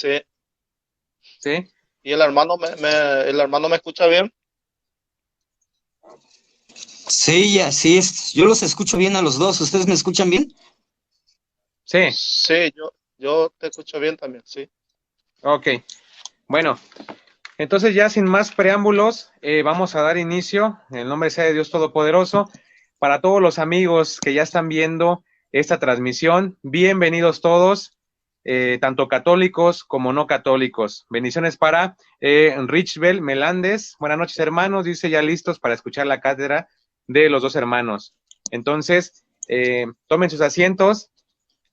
Sí. ¿Sí? ¿Y el hermano me escucha bien? Sí, así es. Yo los escucho bien a los dos. ¿Ustedes me escuchan bien? Sí, Sí, yo te escucho bien también, sí. ok. Bueno, entonces ya sin más preámbulos, vamos a dar inicio, en el nombre sea de Dios Todopoderoso. Para todos los amigos que ya están viendo esta transmisión, bienvenidos todos, tanto católicos como no católicos. Bendiciones para Richbel Melández. Buenas noches, hermanos. Dice ya listos para escuchar la cátedra de los dos hermanos. Entonces, tomen sus asientos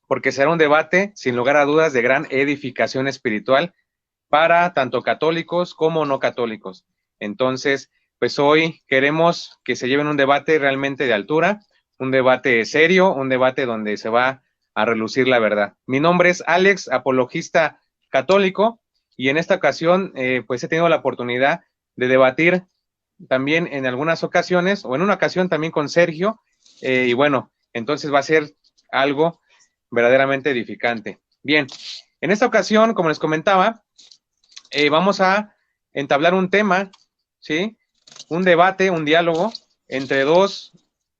porque será un debate, sin lugar a dudas, de gran edificación espiritual para tanto católicos como no católicos. Entonces, pues hoy queremos que se lleven un debate realmente de altura, un debate serio, un debate donde se va a relucir la verdad. Mi nombre es Alex, apologista católico, y en esta ocasión, pues he tenido la oportunidad de debatir también en algunas ocasiones, o en una ocasión también con Sergio, y bueno, entonces va a ser algo verdaderamente edificante. Bien, en esta ocasión, como les comentaba, vamos a entablar un tema, ¿sí? Un debate, un diálogo entre dos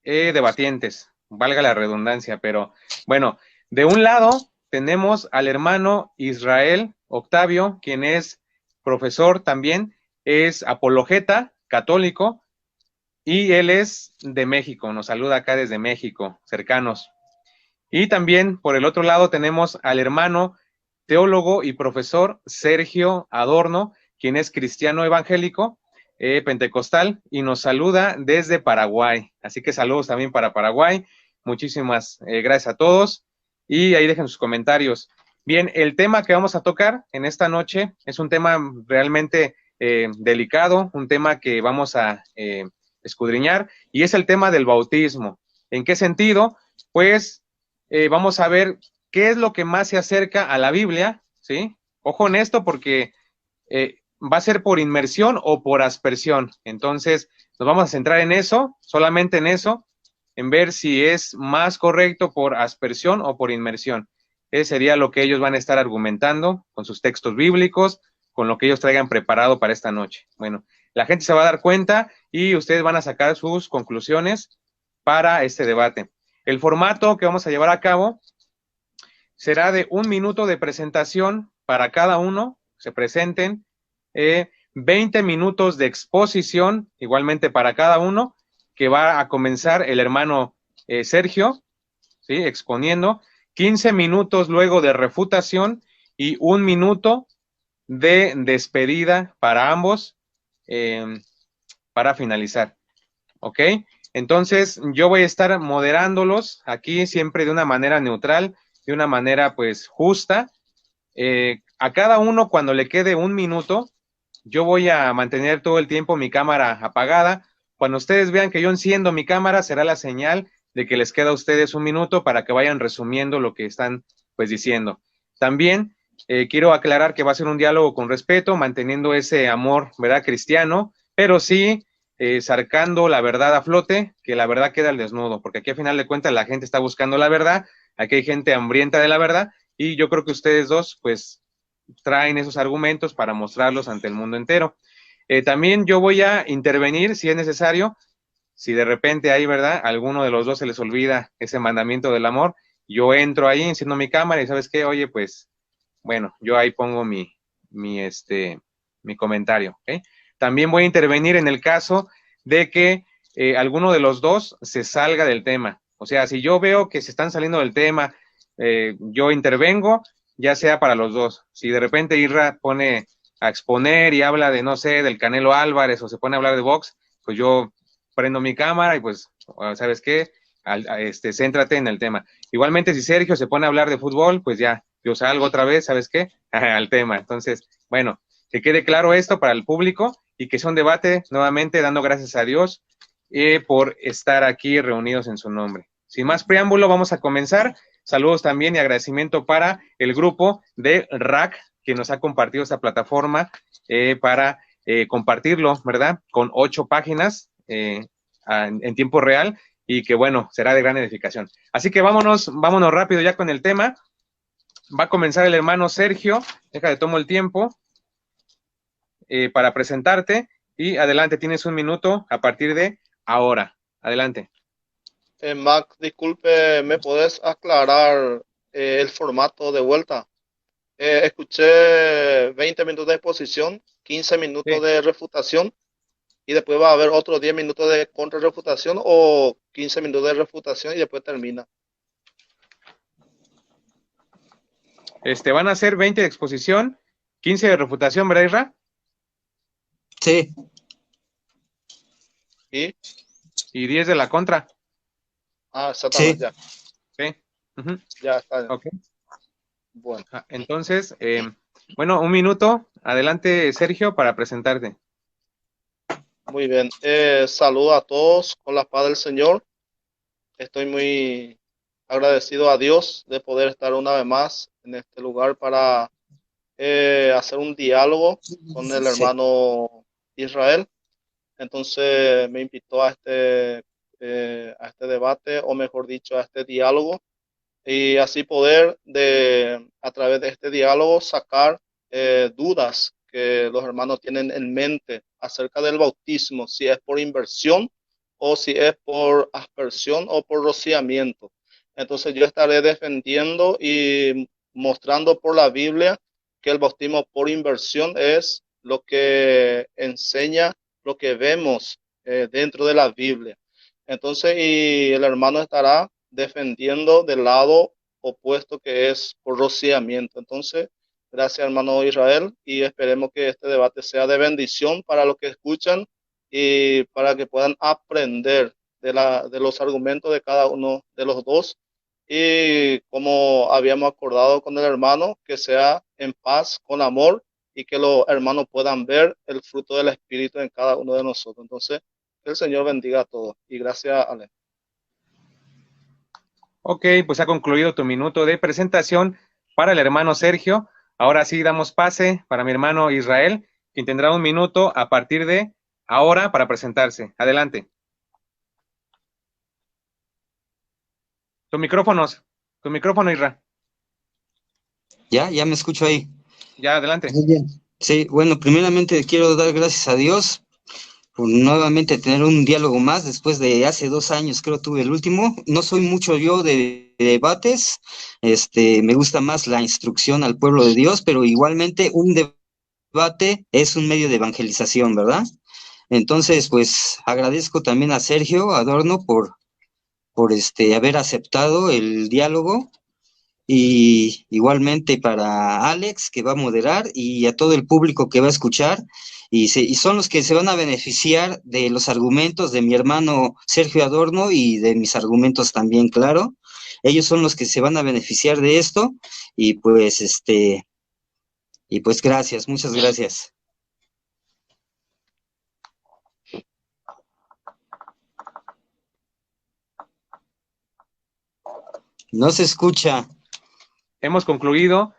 debatientes, valga la redundancia, pero bueno, de un lado tenemos al hermano Israel Octavio, quien es profesor también, es apologeta católico y él es de México, nos saluda acá desde México, cercanos. Y también por el otro lado tenemos al hermano teólogo y profesor Sergio Adorno, quien es cristiano evangélico, pentecostal, y nos saluda desde Paraguay. Así que saludos también para Paraguay. Muchísimas gracias a todos. Y ahí dejen sus comentarios. Bien, el tema que vamos a tocar en esta noche es un tema realmente delicado, un tema que vamos a escudriñar, y es el tema del bautismo. ¿En qué sentido? Pues vamos a ver qué es lo que más se acerca a la Biblia, ¿sí? Ojo en esto porque va a ser por inmersión o por aspersión. Entonces, nos vamos a centrar en eso, solamente en eso, en ver si es más correcto por aspersión o por inmersión. Ese sería lo que ellos van a estar argumentando con sus textos bíblicos, con lo que ellos traigan preparado para esta noche. Bueno, la gente se va a dar cuenta y ustedes van a sacar sus conclusiones para este debate. El formato que vamos a llevar a cabo será de 1 minuto de presentación para cada uno, se presenten, 20 minutos de exposición, igualmente para cada uno, que va a comenzar el hermano Sergio, ¿sí? Exponiendo, 15 minutos luego de refutación y 1 minuto de despedida para ambos para finalizar. ¿Ok? Entonces, yo voy a estar moderándolos aquí siempre de una manera neutral, de una manera pues justa. A cada uno cuando le quede 1 minuto, yo voy a mantener todo el tiempo mi cámara apagada. Cuando ustedes vean que yo enciendo mi cámara, será la señal de que les queda a ustedes 1 minuto para que vayan resumiendo lo que están pues diciendo. También quiero aclarar que va a ser un diálogo con respeto, manteniendo ese amor, ¿verdad? Cristiano, pero sí sacando la verdad a flote, que la verdad queda al desnudo, porque aquí a final de cuentas la gente está buscando la verdad, aquí hay gente hambrienta de la verdad, y yo creo que ustedes dos, pues, traen esos argumentos para mostrarlos ante el mundo entero. También yo voy a intervenir si es necesario, si de repente ahí, ¿verdad? Alguno de los dos se les olvida ese mandamiento del amor, yo entro ahí, enciendo mi cámara y ¿sabes qué? Oye, pues, bueno, yo ahí pongo mi comentario, ¿ok? También voy a intervenir en el caso de que alguno de los dos se salga del tema. O sea, si yo veo que se están saliendo del tema, yo intervengo, ya sea para los dos. Si de repente Irra pone a exponer y habla de, no sé, del Canelo Álvarez o se pone a hablar de box, pues yo prendo mi cámara y pues, ¿sabes qué? Céntrate en el tema. Igualmente, si Sergio se pone a hablar de fútbol, pues ya, yo salgo otra vez, ¿sabes qué? Al tema. Entonces, bueno, que quede claro esto para el público y que sea un debate, nuevamente, dando gracias a Dios por estar aquí reunidos en su nombre. Sin más preámbulo, vamos a comenzar. Saludos también y agradecimiento para el grupo de RAC, que nos ha compartido esta plataforma para compartirlo, ¿verdad? Con 8 páginas en tiempo real y que, bueno, será de gran edificación. Así que vámonos rápido ya con el tema. va a comenzar el hermano Sergio. Déjame, tomo el tiempo para presentarte. Y adelante, tienes un minuto a partir de ahora. Adelante. Max, disculpe, ¿me podés aclarar el formato de vuelta? Escuché 20 minutos de exposición, 15 minutos Sí. de refutación y después va a haber otros 10 minutos de contrarrefutación o 15 minutos de refutación y después termina. Van a ser 20 de exposición, 15 de refutación, ¿verdad, Isra? Sí, ¿Y? Y 10 de la contra. Ah, sí. exactamente, ya, ¿Sí? Ujú. ya está. Ok. Bueno, Entonces, bueno, un minuto. Adelante, Sergio, para presentarte. muy bien. Saludo a todos con la paz del Señor. Estoy muy agradecido a Dios de poder estar una vez más en este lugar para hacer un diálogo con el Sí. hermano Israel. Entonces me invitó a este debate, o mejor dicho, a este diálogo, y así poder, a través de este diálogo, sacar dudas que los hermanos tienen en mente acerca del bautismo, si es por inversión o si es por aspersión o por rociamiento. Entonces yo estaré defendiendo y mostrando por la Biblia que el bautismo por inversión es lo que enseña, lo que vemos dentro de la Biblia. Entonces, y el hermano estará defendiendo del lado opuesto, que es por rociamiento. Entonces, gracias hermano Israel, y esperemos que este debate sea de bendición para los que escuchan y para que puedan aprender de los argumentos de cada uno de los dos. Y como habíamos acordado con el hermano, que sea en paz, con amor, y que los hermanos puedan ver el fruto del Espíritu en cada uno de nosotros. Entonces, que el Señor bendiga a todos. Y gracias, Ale. Ok, pues ha concluido tu minuto de presentación para el hermano Sergio. Ahora sí damos pase para mi hermano Israel, quien tendrá un minuto a partir de ahora para presentarse. Adelante. Tu micrófono, Israel. Ya me escucho ahí. Ya, adelante. Muy bien. Sí, bueno, primeramente quiero dar gracias a Dios por nuevamente tener un diálogo más después de hace 2 años, creo tuve el último. No soy mucho yo de debates, me gusta más la instrucción al pueblo de Dios, pero igualmente un debate es un medio de evangelización, ¿verdad? Entonces, pues agradezco también a Sergio Adorno por haber aceptado el diálogo y igualmente para Alex, que va a moderar, y a todo el público que va a escuchar, y son los que se van a beneficiar de los argumentos de mi hermano Sergio Adorno y de mis argumentos también, claro. Ellos son los que se van a beneficiar de esto, y pues gracias, muchas gracias. No se escucha. Hemos concluido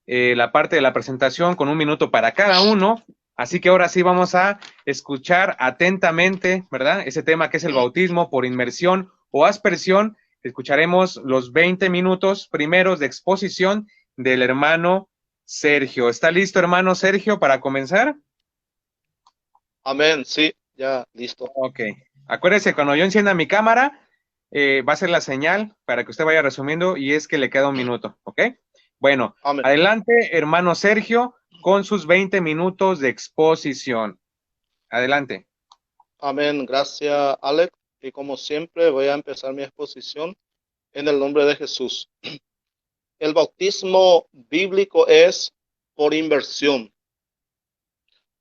la parte de la presentación con un minuto para cada uno. Así que ahora sí vamos a escuchar atentamente, ¿verdad? Ese tema que es el bautismo por inmersión o aspersión. Escucharemos los 20 minutos primeros de exposición del hermano Sergio. ¿Está listo, hermano Sergio, para comenzar? Amén, sí, ya listo. Ok. Acuérdese, cuando yo encienda mi cámara, va a ser la señal para que usted vaya resumiendo y es que le queda un minuto, ¿ok? Bueno, Amén. adelante, hermano Sergio, con sus 20 minutos de exposición. Adelante. Amén, gracias Alex. Y como siempre voy a empezar mi exposición en el nombre de Jesús. El bautismo bíblico es por inversión.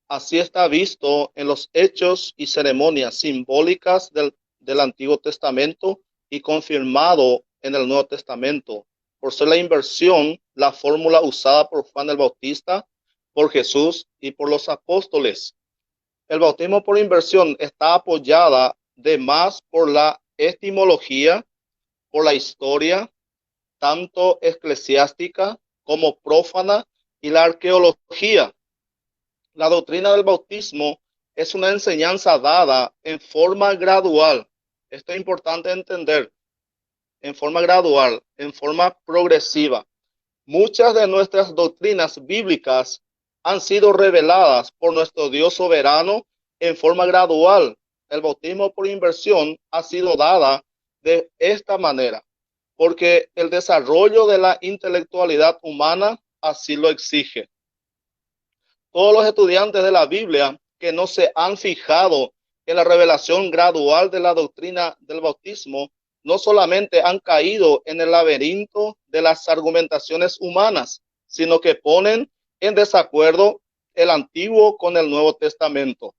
Así está visto en los hechos y ceremonias simbólicas del Antiguo Testamento y confirmado en el Nuevo Testamento, por ser la inversión la fórmula usada por Juan el Bautista, por Jesús y por los apóstoles. El bautismo por inversión está apoyada de más por la etimología, por la historia, tanto eclesiástica como profana, y la arqueología. La doctrina del bautismo es una enseñanza dada en forma gradual. Esto es importante entender, en forma gradual, en forma progresiva, Muchas de nuestras doctrinas bíblicas han sido reveladas por nuestro Dios soberano en forma gradual. El bautismo por inmersión ha sido dada de esta manera, porque el desarrollo de la intelectualidad humana así lo exige. Todos los estudiantes de la Biblia que no se han fijado en la revelación gradual de la doctrina del bautismo, no solamente han caído en el laberinto de las argumentaciones humanas, sino que ponen en desacuerdo el Antiguo con el Nuevo Testamento.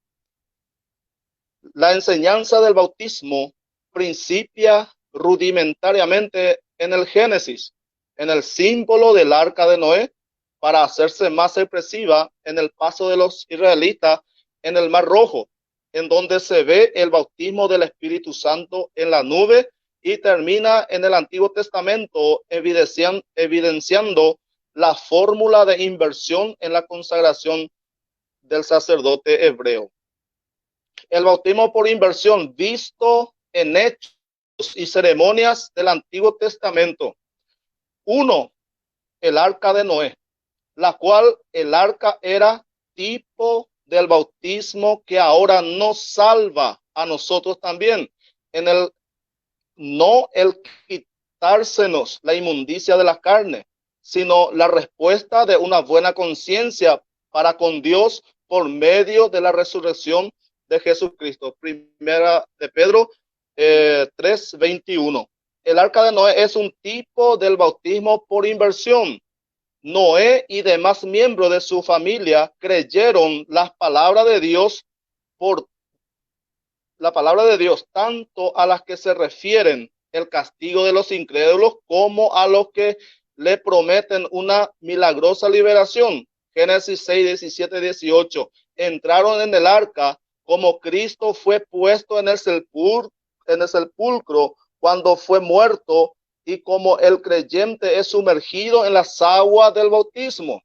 La enseñanza del bautismo principia rudimentariamente en el Génesis, en el símbolo del arca de Noé, para hacerse más expresiva en el paso de los israelitas en el Mar Rojo, en donde se ve el bautismo del Espíritu Santo en la nube, y termina en el Antiguo Testamento evidenciando la fórmula de inversión en la consagración del sacerdote hebreo. El bautismo por inversión visto en hechos y ceremonias del Antiguo Testamento. 1. El arca de Noé, la cual el arca era tipo del bautismo que ahora nos salva a nosotros también, en el no el quitársenos la inmundicia de la carne, sino la respuesta de una buena conciencia para con Dios por medio de la resurrección de Jesucristo. Primera de Pedro 3:21. El arca de Noé es un tipo del bautismo por inversión. Noé y demás miembros de su familia creyeron las palabras de Dios tanto a las que se refieren el castigo de los incrédulos como a los que le prometen una milagrosa liberación. Génesis 6:17-18. Entraron en el arca como Cristo fue puesto en el sepulcro cuando fue muerto, y como el creyente es sumergido en las aguas del bautismo.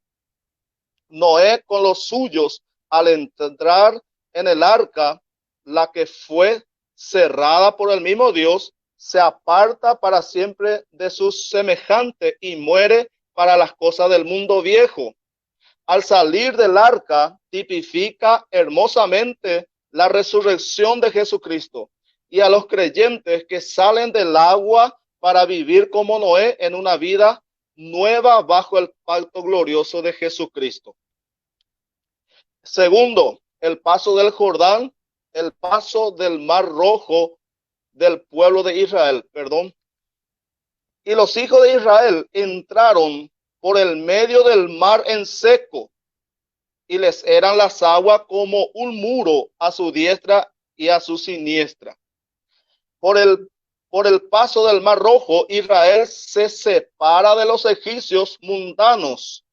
Noé con los suyos, al entrar en el arca, la que fue cerrada por el mismo Dios, se aparta para siempre de sus semejantes y muere para las cosas del mundo viejo. Al salir del arca, tipifica hermosamente la resurrección de Jesucristo, y a los creyentes que salen del agua para vivir como Noé en una vida nueva bajo el pacto glorioso de Jesucristo. Segundo, el paso del Jordán, el paso del Mar Rojo del pueblo de Israel, Y los hijos de Israel entraron por el medio del mar en seco, y les eran las aguas como un muro a su diestra y a su siniestra. Por el paso del Mar Rojo, Israel se separa de los egipcios mundanos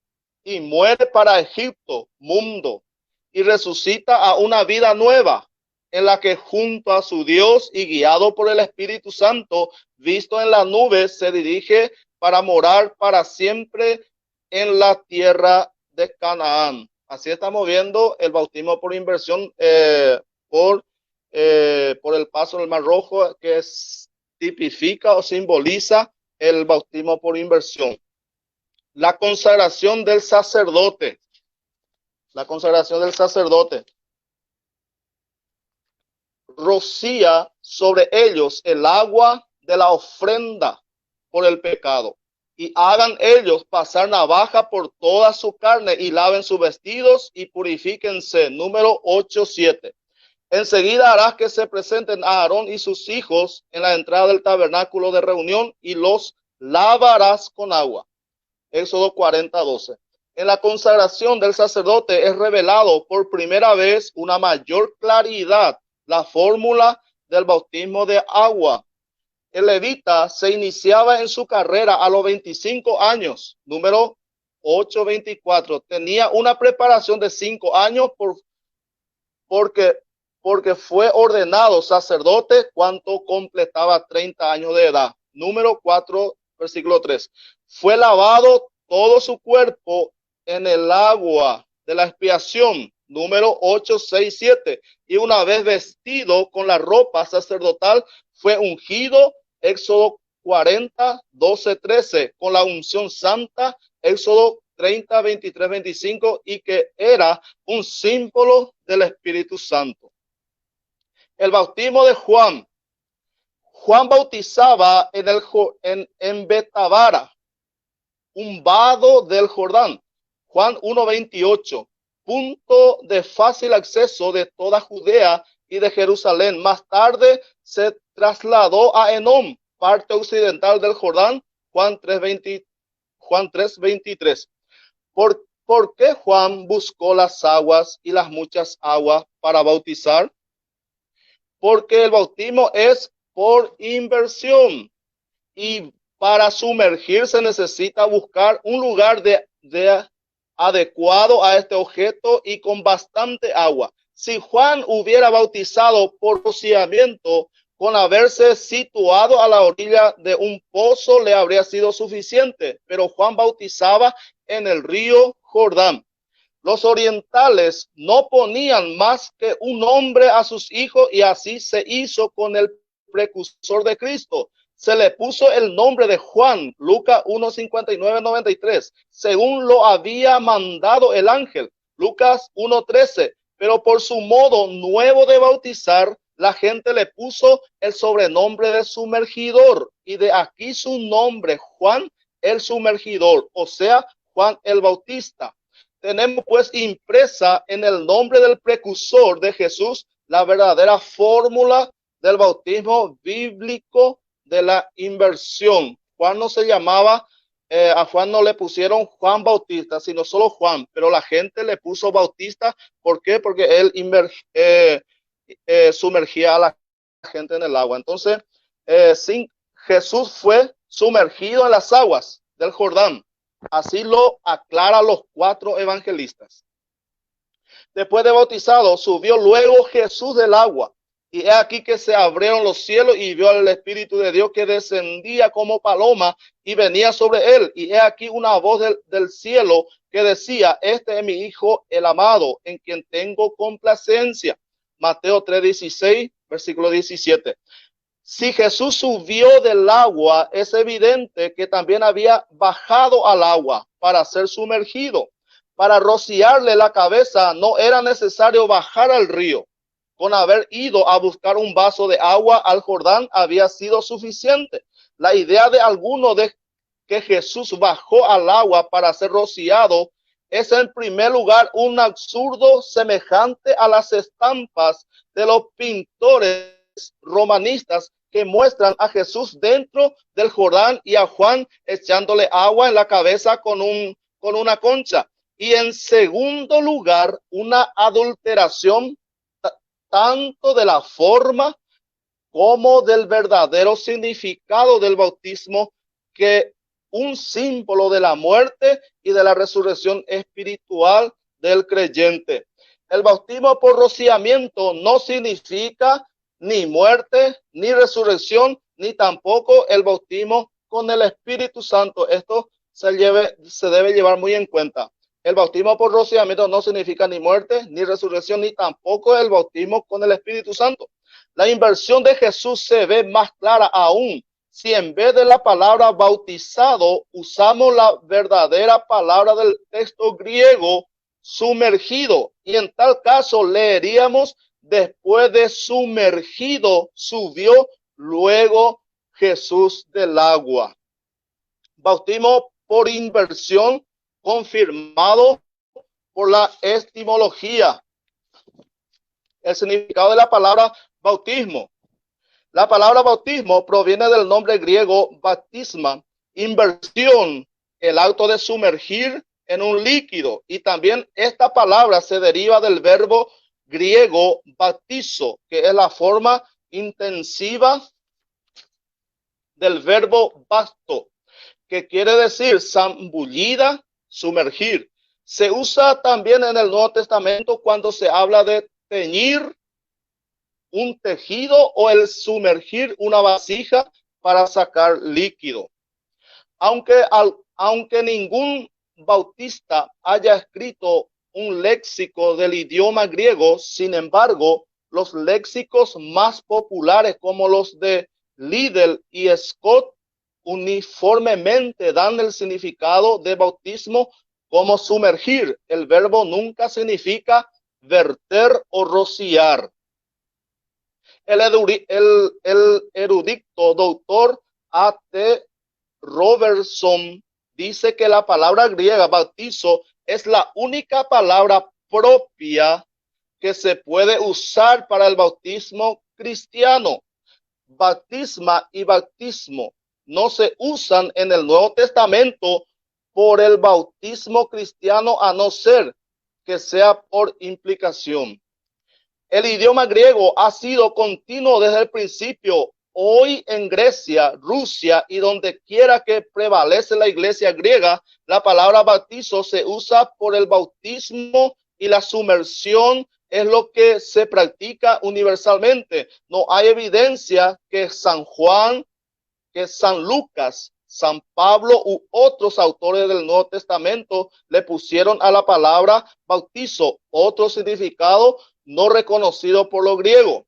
y muere para Egipto, mundo, y resucita a una vida nueva, en la que junto a su Dios y guiado por el Espíritu Santo, visto en la nube, se dirige para morar para siempre en la tierra de Canaán. Así estamos viendo el bautismo por inversión por el paso del Mar Rojo, que tipifica o simboliza el bautismo por inversión. La consagración del sacerdote. La consagración del sacerdote rocía sobre ellos el agua de la ofrenda por el pecado, y hagan ellos pasar navaja por toda su carne, y laven sus vestidos y purifíquense. Número 8:7. Enseguida harás que se presenten a Aarón y sus hijos en la entrada del tabernáculo de reunión, y los lavarás con agua. Éxodo 40:12. En la consagración del sacerdote es revelado por primera vez una mayor claridad la fórmula del bautismo de agua. El levita se iniciaba en su carrera a los 25 años. Número 8:24. Tenía una preparación de 5 años porque fue ordenado sacerdote cuando completaba 30 años de edad. Número 4, versículo 3. Fue lavado todo su cuerpo en el agua de la expiación. Número 8, 6, 7. Y una vez vestido con la ropa sacerdotal, fue ungido. Éxodo 40, 12, 13, con la unción santa, Éxodo 30, 23, 25, y que era un símbolo del Espíritu Santo. El bautismo de Juan. Juan bautizaba en Betabara, un vado del Jordán. Juan 1:28, punto de fácil acceso de toda Judea y de Jerusalén. Más tarde se trasladó a Enom, parte occidental del Jordán. Juan 3:23. ¿Por qué Juan buscó las aguas y las muchas aguas para bautizar? Porque el bautismo es por inversión, y para sumergirse necesita buscar un lugar adecuado a este objeto y con bastante agua. Si Juan hubiera bautizado por rociamiento, con haberse situado a la orilla de un pozo le habría sido suficiente, pero Juan bautizaba en el río Jordán. Los orientales no ponían más que un nombre a sus hijos, y así se hizo con el precursor de Cristo. Se le puso el nombre de Juan, Lucas 1:59-93, según lo había mandado el ángel, Lucas 1:13, pero por su modo nuevo de bautizar, la gente le puso el sobrenombre de sumergidor, y de aquí su nombre, Juan el sumergidor, o sea, Juan el Bautista. Tenemos pues impresa en el nombre del precursor de Jesús la verdadera fórmula del bautismo bíblico de la inversión. Juan no se llamaba, a Juan no le pusieron Juan Bautista, sino solo Juan, pero la gente le puso Bautista. ¿Por qué? Porque él sumergía a la gente en el agua. Entonces, Jesús fue sumergido en las aguas del Jordán. Así lo aclaran los 4 evangelistas. Después de bautizado, subió luego Jesús del agua. Y he aquí que se abrieron los cielos, y vio al Espíritu de Dios que descendía como paloma y venía sobre él. Y he aquí una voz del cielo que decía: este es mi Hijo el amado, en quien tengo complacencia. Mateo 3:16, versículo 17. Si Jesús subió del agua, es evidente que también había bajado al agua para ser sumergido. Para rociarle la cabeza no era necesario bajar al río. Con haber ido a buscar un vaso de agua al Jordán había sido suficiente. La idea de algunos de que Jesús bajó al agua para ser rociado es en primer lugar un absurdo semejante a las estampas de los pintores romanistas que muestran a Jesús dentro del Jordán y a Juan echándole agua en la cabeza con una concha. Y en segundo lugar, una adulteración tanto de la forma como del verdadero significado del bautismo, que un símbolo de la muerte y de la resurrección espiritual del creyente. El bautismo por rociamiento no significa ni muerte, ni resurrección, ni tampoco el bautismo con el Espíritu Santo. Esto se debe llevar muy en cuenta. El bautismo por rociamiento no significa ni muerte, ni resurrección, ni tampoco el bautismo con el Espíritu Santo. La inversión de Jesús se ve más clara aún si en vez de la palabra bautizado usamos la verdadera palabra del texto griego, sumergido. Y en tal caso leeríamos: después de sumergido, subió luego Jesús del agua. Bautismo por inversión confirmado por la etimología. El significado de la palabra bautismo. La palabra bautismo proviene del nombre griego baptisma, inversión, el acto de sumergir en un líquido. Y también esta palabra se deriva del verbo griego baptizo, que es la forma intensiva del verbo basto, que quiere decir zambullida, sumergir. Se usa también en el Nuevo Testamento cuando se habla de teñir un tejido o el sumergir una vasija para sacar líquido. Aunque ningún bautista haya escrito un léxico del idioma griego, sin embargo, los léxicos más populares como los de Liddell y Scott uniformemente dan el significado de bautismo como sumergir. El verbo nunca significa verter o rociar. El erudito doctor A.T. Robertson dice que la palabra griega bautizo es la única palabra propia que se puede usar para el bautismo cristiano. Bautisma y bautismo no se usan en el Nuevo Testamento por el bautismo cristiano, a no ser que sea por implicación. El idioma griego ha sido continuo desde el principio. Hoy en Grecia, Rusia y donde quiera que prevalece la iglesia griega, la palabra bautizo se usa por el bautismo y la sumersión es lo que se practica universalmente. No hay evidencia que San Juan, que San Lucas, San Pablo u otros autores del Nuevo Testamento le pusieron a la palabra bautizo otro significado no reconocido por los griegos.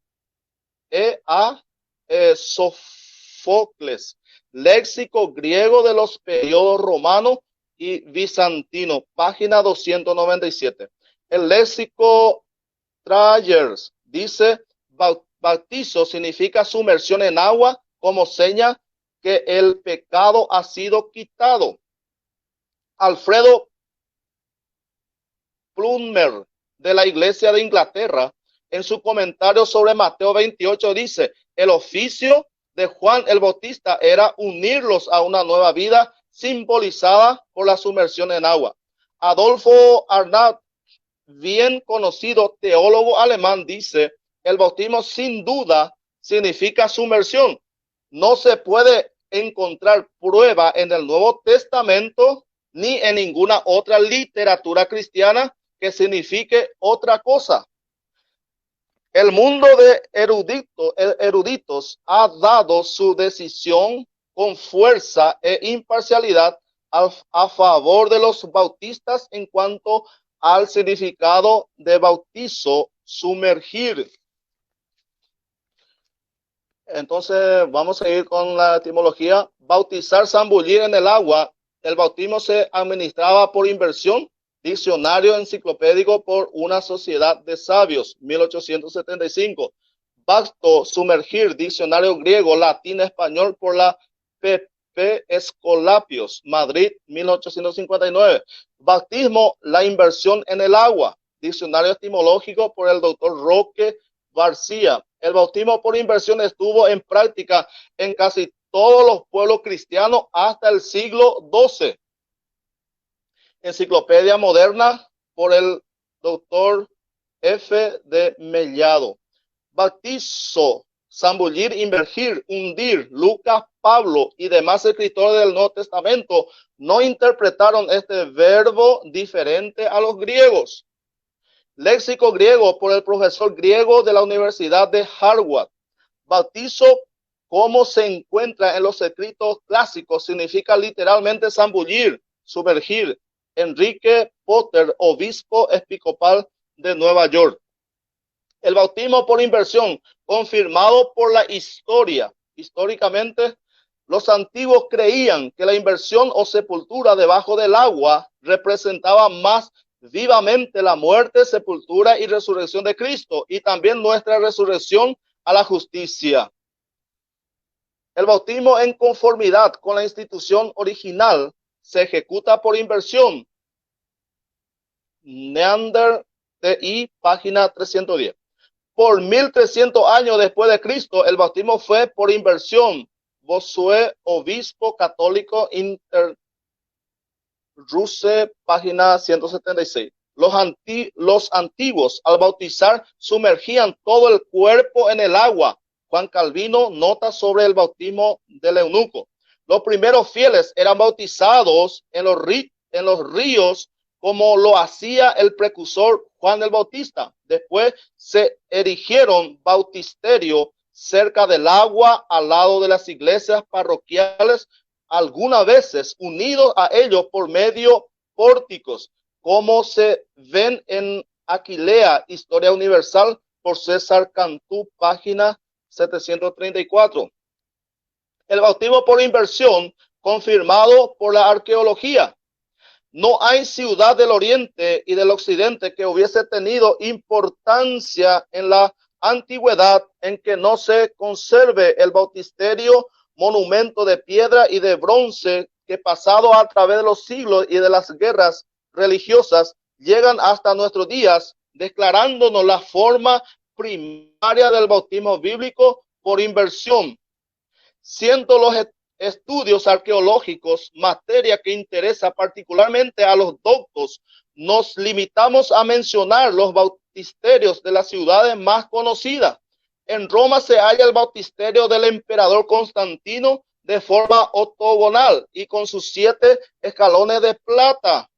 Sófocles, léxico griego de los periodos romano y bizantino, página 297. El léxico Travers dice bautizo significa sumersión en agua como seña que el pecado ha sido quitado. Alfredo Plummer de la Iglesia de Inglaterra, en su comentario sobre Mateo 28, dice: el oficio de Juan el Bautista era unirlos a una nueva vida simbolizada por la sumersión en agua. Adolfo Arnaud, bien conocido teólogo alemán, dice: el bautismo sin duda significa sumersión. No se puede encontrar prueba en el Nuevo Testamento ni en ninguna otra literatura cristiana que signifique otra cosa. El mundo de eruditos ha dado su decisión con fuerza e imparcialidad a favor de los bautistas en cuanto al significado de bautizo, sumergir. Entonces vamos a ir con la etimología. Bautizar, zambullir en el agua. El bautismo se administraba por inversión. Diccionario enciclopédico por una sociedad de sabios, 1875. Bapto, sumergir. Diccionario griego, latín, español por la P.P. Escolapios, Madrid, 1859. Bautismo, la inversión en el agua. Diccionario etimológico por el doctor Roque García. El bautismo por inversión estuvo en práctica en casi todos los pueblos cristianos hasta el siglo XII. Enciclopedia Moderna por el doctor F. de Mellado. Bautizo, zambullir, inmergir, hundir. Lucas, Pablo y demás escritores del Nuevo Testamento no interpretaron este verbo diferente a los griegos. Léxico griego por el profesor griego de la Universidad de Harvard. Bautizo, como se encuentra en los escritos clásicos, significa literalmente zambullir, sumergir. Enrique Potter, obispo episcopal de Nueva York. El bautismo por inversión, confirmado por la historia. Históricamente, los antiguos creían que la inversión o sepultura debajo del agua representaba más vivamente la muerte, sepultura y resurrección de Cristo, y también nuestra resurrección a la justicia. El bautismo en conformidad con la institución original se ejecuta por inversión. Neander TI, página 310. Por 1300 años después de Cristo, el bautismo fue por inversión. Bossuet, obispo católico Ruse, página 176. Los antiguos, al bautizar, sumergían todo el cuerpo en el agua. Juan Calvino nota sobre el bautismo del eunuco. Los primeros fieles eran bautizados en los ríos, como lo hacía el precursor Juan el Bautista. Después se erigieron bautisterios cerca del agua, al lado de las iglesias parroquiales, algunas veces unidos a ellos por medio pórticos, como se ven en Aquilea, Historia Universal, por César Cantú, página 734. El bautismo por inmersión, confirmado por la arqueología. No hay ciudad del oriente y del occidente que hubiese tenido importancia en la antigüedad en que no se conserve el bautisterio, monumento de piedra y de bronce que, pasado a través de los siglos y de las guerras religiosas, llegan hasta nuestros días, declarándonos la forma primaria del bautismo bíblico por inmersión. Siendo los estudios arqueológicos materia que interesa particularmente a los doctos, nos limitamos a mencionar los bautisterios de las ciudades más conocidas. En Roma se halla el bautisterio del emperador Constantino de forma octogonal y con sus 7 escalones de plata.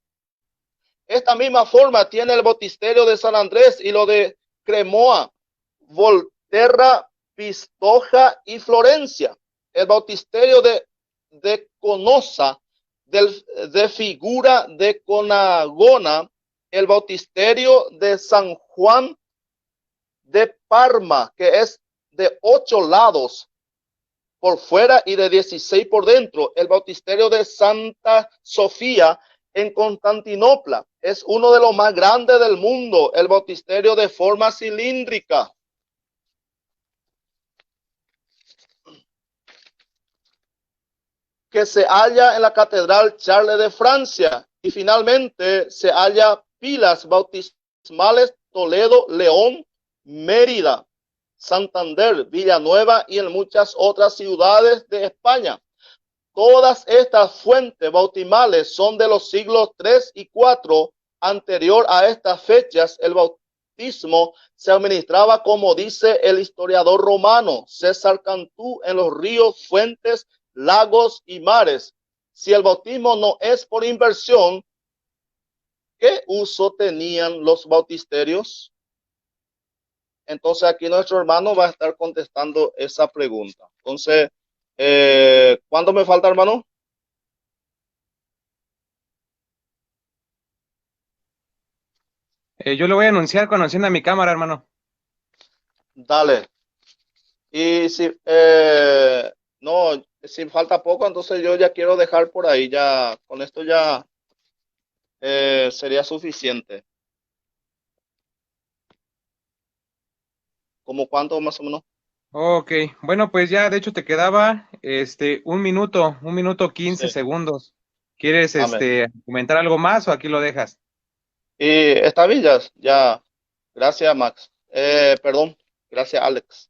Esta misma forma tiene el bautisterio de San Andrés y lo de Cremoa, Volterra, Pistoja y Florencia. El bautisterio de Conosa, de Figura de Conagona, el bautisterio de San Juan de Parma, que es de 8 lados por fuera y de 16 por dentro. El bautisterio de Santa Sofía en Constantinopla es uno de los más grandes del mundo. El bautisterio de forma cilíndrica. Que se halla en la Catedral Charles de Francia, y finalmente se halla pilas bautismales Toledo, León, Mérida, Santander, Villanueva y en muchas otras ciudades de España. Todas estas fuentes bautismales son de los siglos 3 y 4. Anterior a estas fechas, el bautismo se administraba, como dice el historiador romano César Cantú, en los ríos, fuentes, lagos y mares. Si el bautismo no es por inmersión, ¿qué uso tenían los bautisterios? Entonces aquí nuestro hermano va a estar contestando esa pregunta. Entonces, ¿cuánto me falta, hermano? Yo le voy a anunciar cuando encienda mi cámara, hermano. Dale. Y si no, si falta poco, entonces yo ya quiero dejar por ahí, ya con esto ya sería suficiente. ¿Cómo cuánto más o menos? Ok, bueno, pues ya de hecho te quedaba 1 minuto 15 Sí, segundos. ¿Quieres amén. comentar algo más o aquí lo dejas? Y está bien, ya. Gracias, Max. Perdón, gracias, Alex.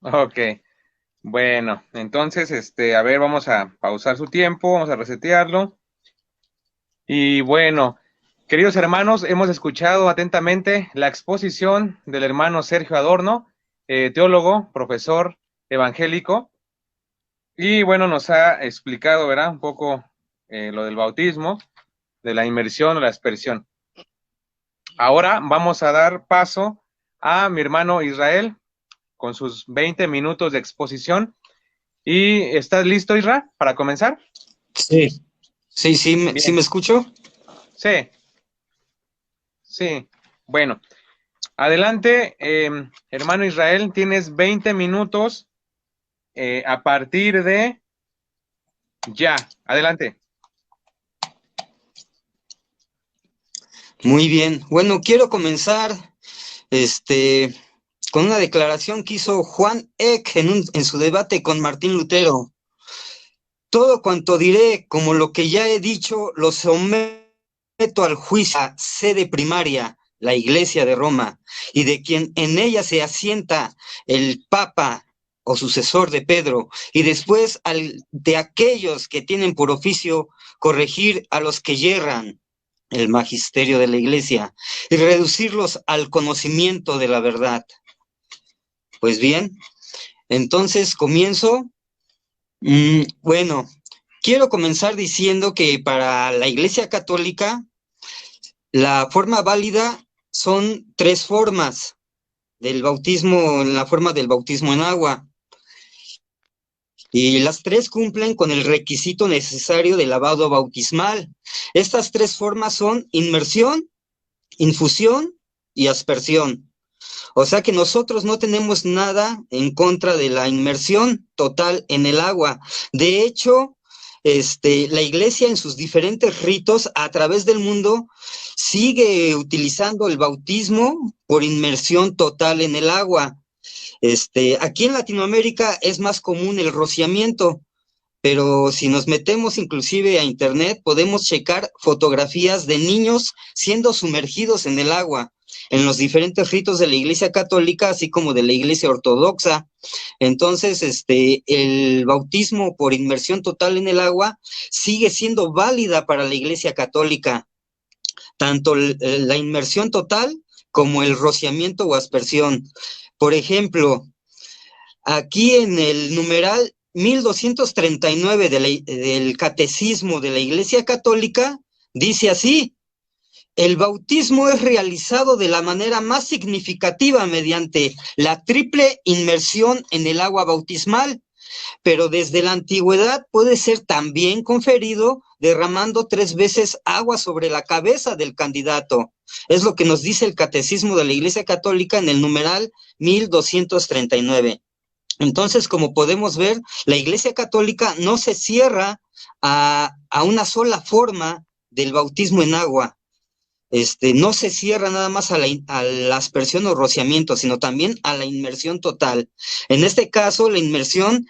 Ok, bueno, entonces, a ver, vamos a pausar su tiempo, vamos a resetearlo. Y bueno, queridos hermanos, hemos escuchado atentamente la exposición del hermano Sergio Adorno, teólogo, profesor evangélico, y bueno, nos ha explicado, ¿verdad? Un poco lo del bautismo, de la inmersión o la aspersión. Ahora vamos a dar paso a mi hermano Israel con sus 20 minutos de exposición. ¿Y estás listo, Isra, para comenzar? Sí, sí, sí Bien, me escucho. sí, sí. Bueno, adelante, hermano Israel, tienes 20 minutos a partir de ya. Adelante. Muy bien. Bueno, quiero comenzar con una declaración que hizo Juan Eck en su debate con Martín Lutero. Todo cuanto diré, como lo que ya he dicho, lo someto al juicio a sede primaria, la Iglesia de Roma, y de quien en ella se asienta el Papa o sucesor de Pedro, y después de aquellos que tienen por oficio corregir a los que yerran, el magisterio de la Iglesia, y reducirlos al conocimiento de la verdad. Pues bien, entonces comienzo. Bueno, quiero comenzar diciendo que para la Iglesia Católica la forma válida son 3 formas del bautismo, en la forma del bautismo en agua. Y las 3 cumplen con el requisito necesario del lavado bautismal. Estas 3 formas son inmersión, infusión y aspersión. O sea que nosotros no tenemos nada en contra de la inmersión total en el agua. De hecho, la iglesia en sus diferentes ritos a través del mundo sigue utilizando el bautismo por inmersión total en el agua. Aquí en Latinoamérica es más común el rociamiento, pero si nos metemos inclusive a internet, podemos checar fotografías de niños siendo sumergidos en el agua, en los diferentes ritos de la Iglesia Católica, así como de la Iglesia Ortodoxa. Entonces, el bautismo por inmersión total en el agua sigue siendo válida para la Iglesia Católica, tanto la inmersión total como el rociamiento o aspersión. Por ejemplo, aquí en el numeral 1239 del Catecismo de la Iglesia Católica, dice así: el bautismo es realizado de la manera más significativa mediante la triple inmersión en el agua bautismal, pero desde la antigüedad puede ser también conferido derramando 3 veces agua sobre la cabeza del candidato. Es lo que nos dice el Catecismo de la Iglesia Católica en el numeral 1239. Entonces, como podemos ver, la Iglesia Católica no se cierra a una sola forma del bautismo en agua. No se cierra nada más a la aspersión o rociamiento, sino también a la inmersión total. En este caso, la inmersión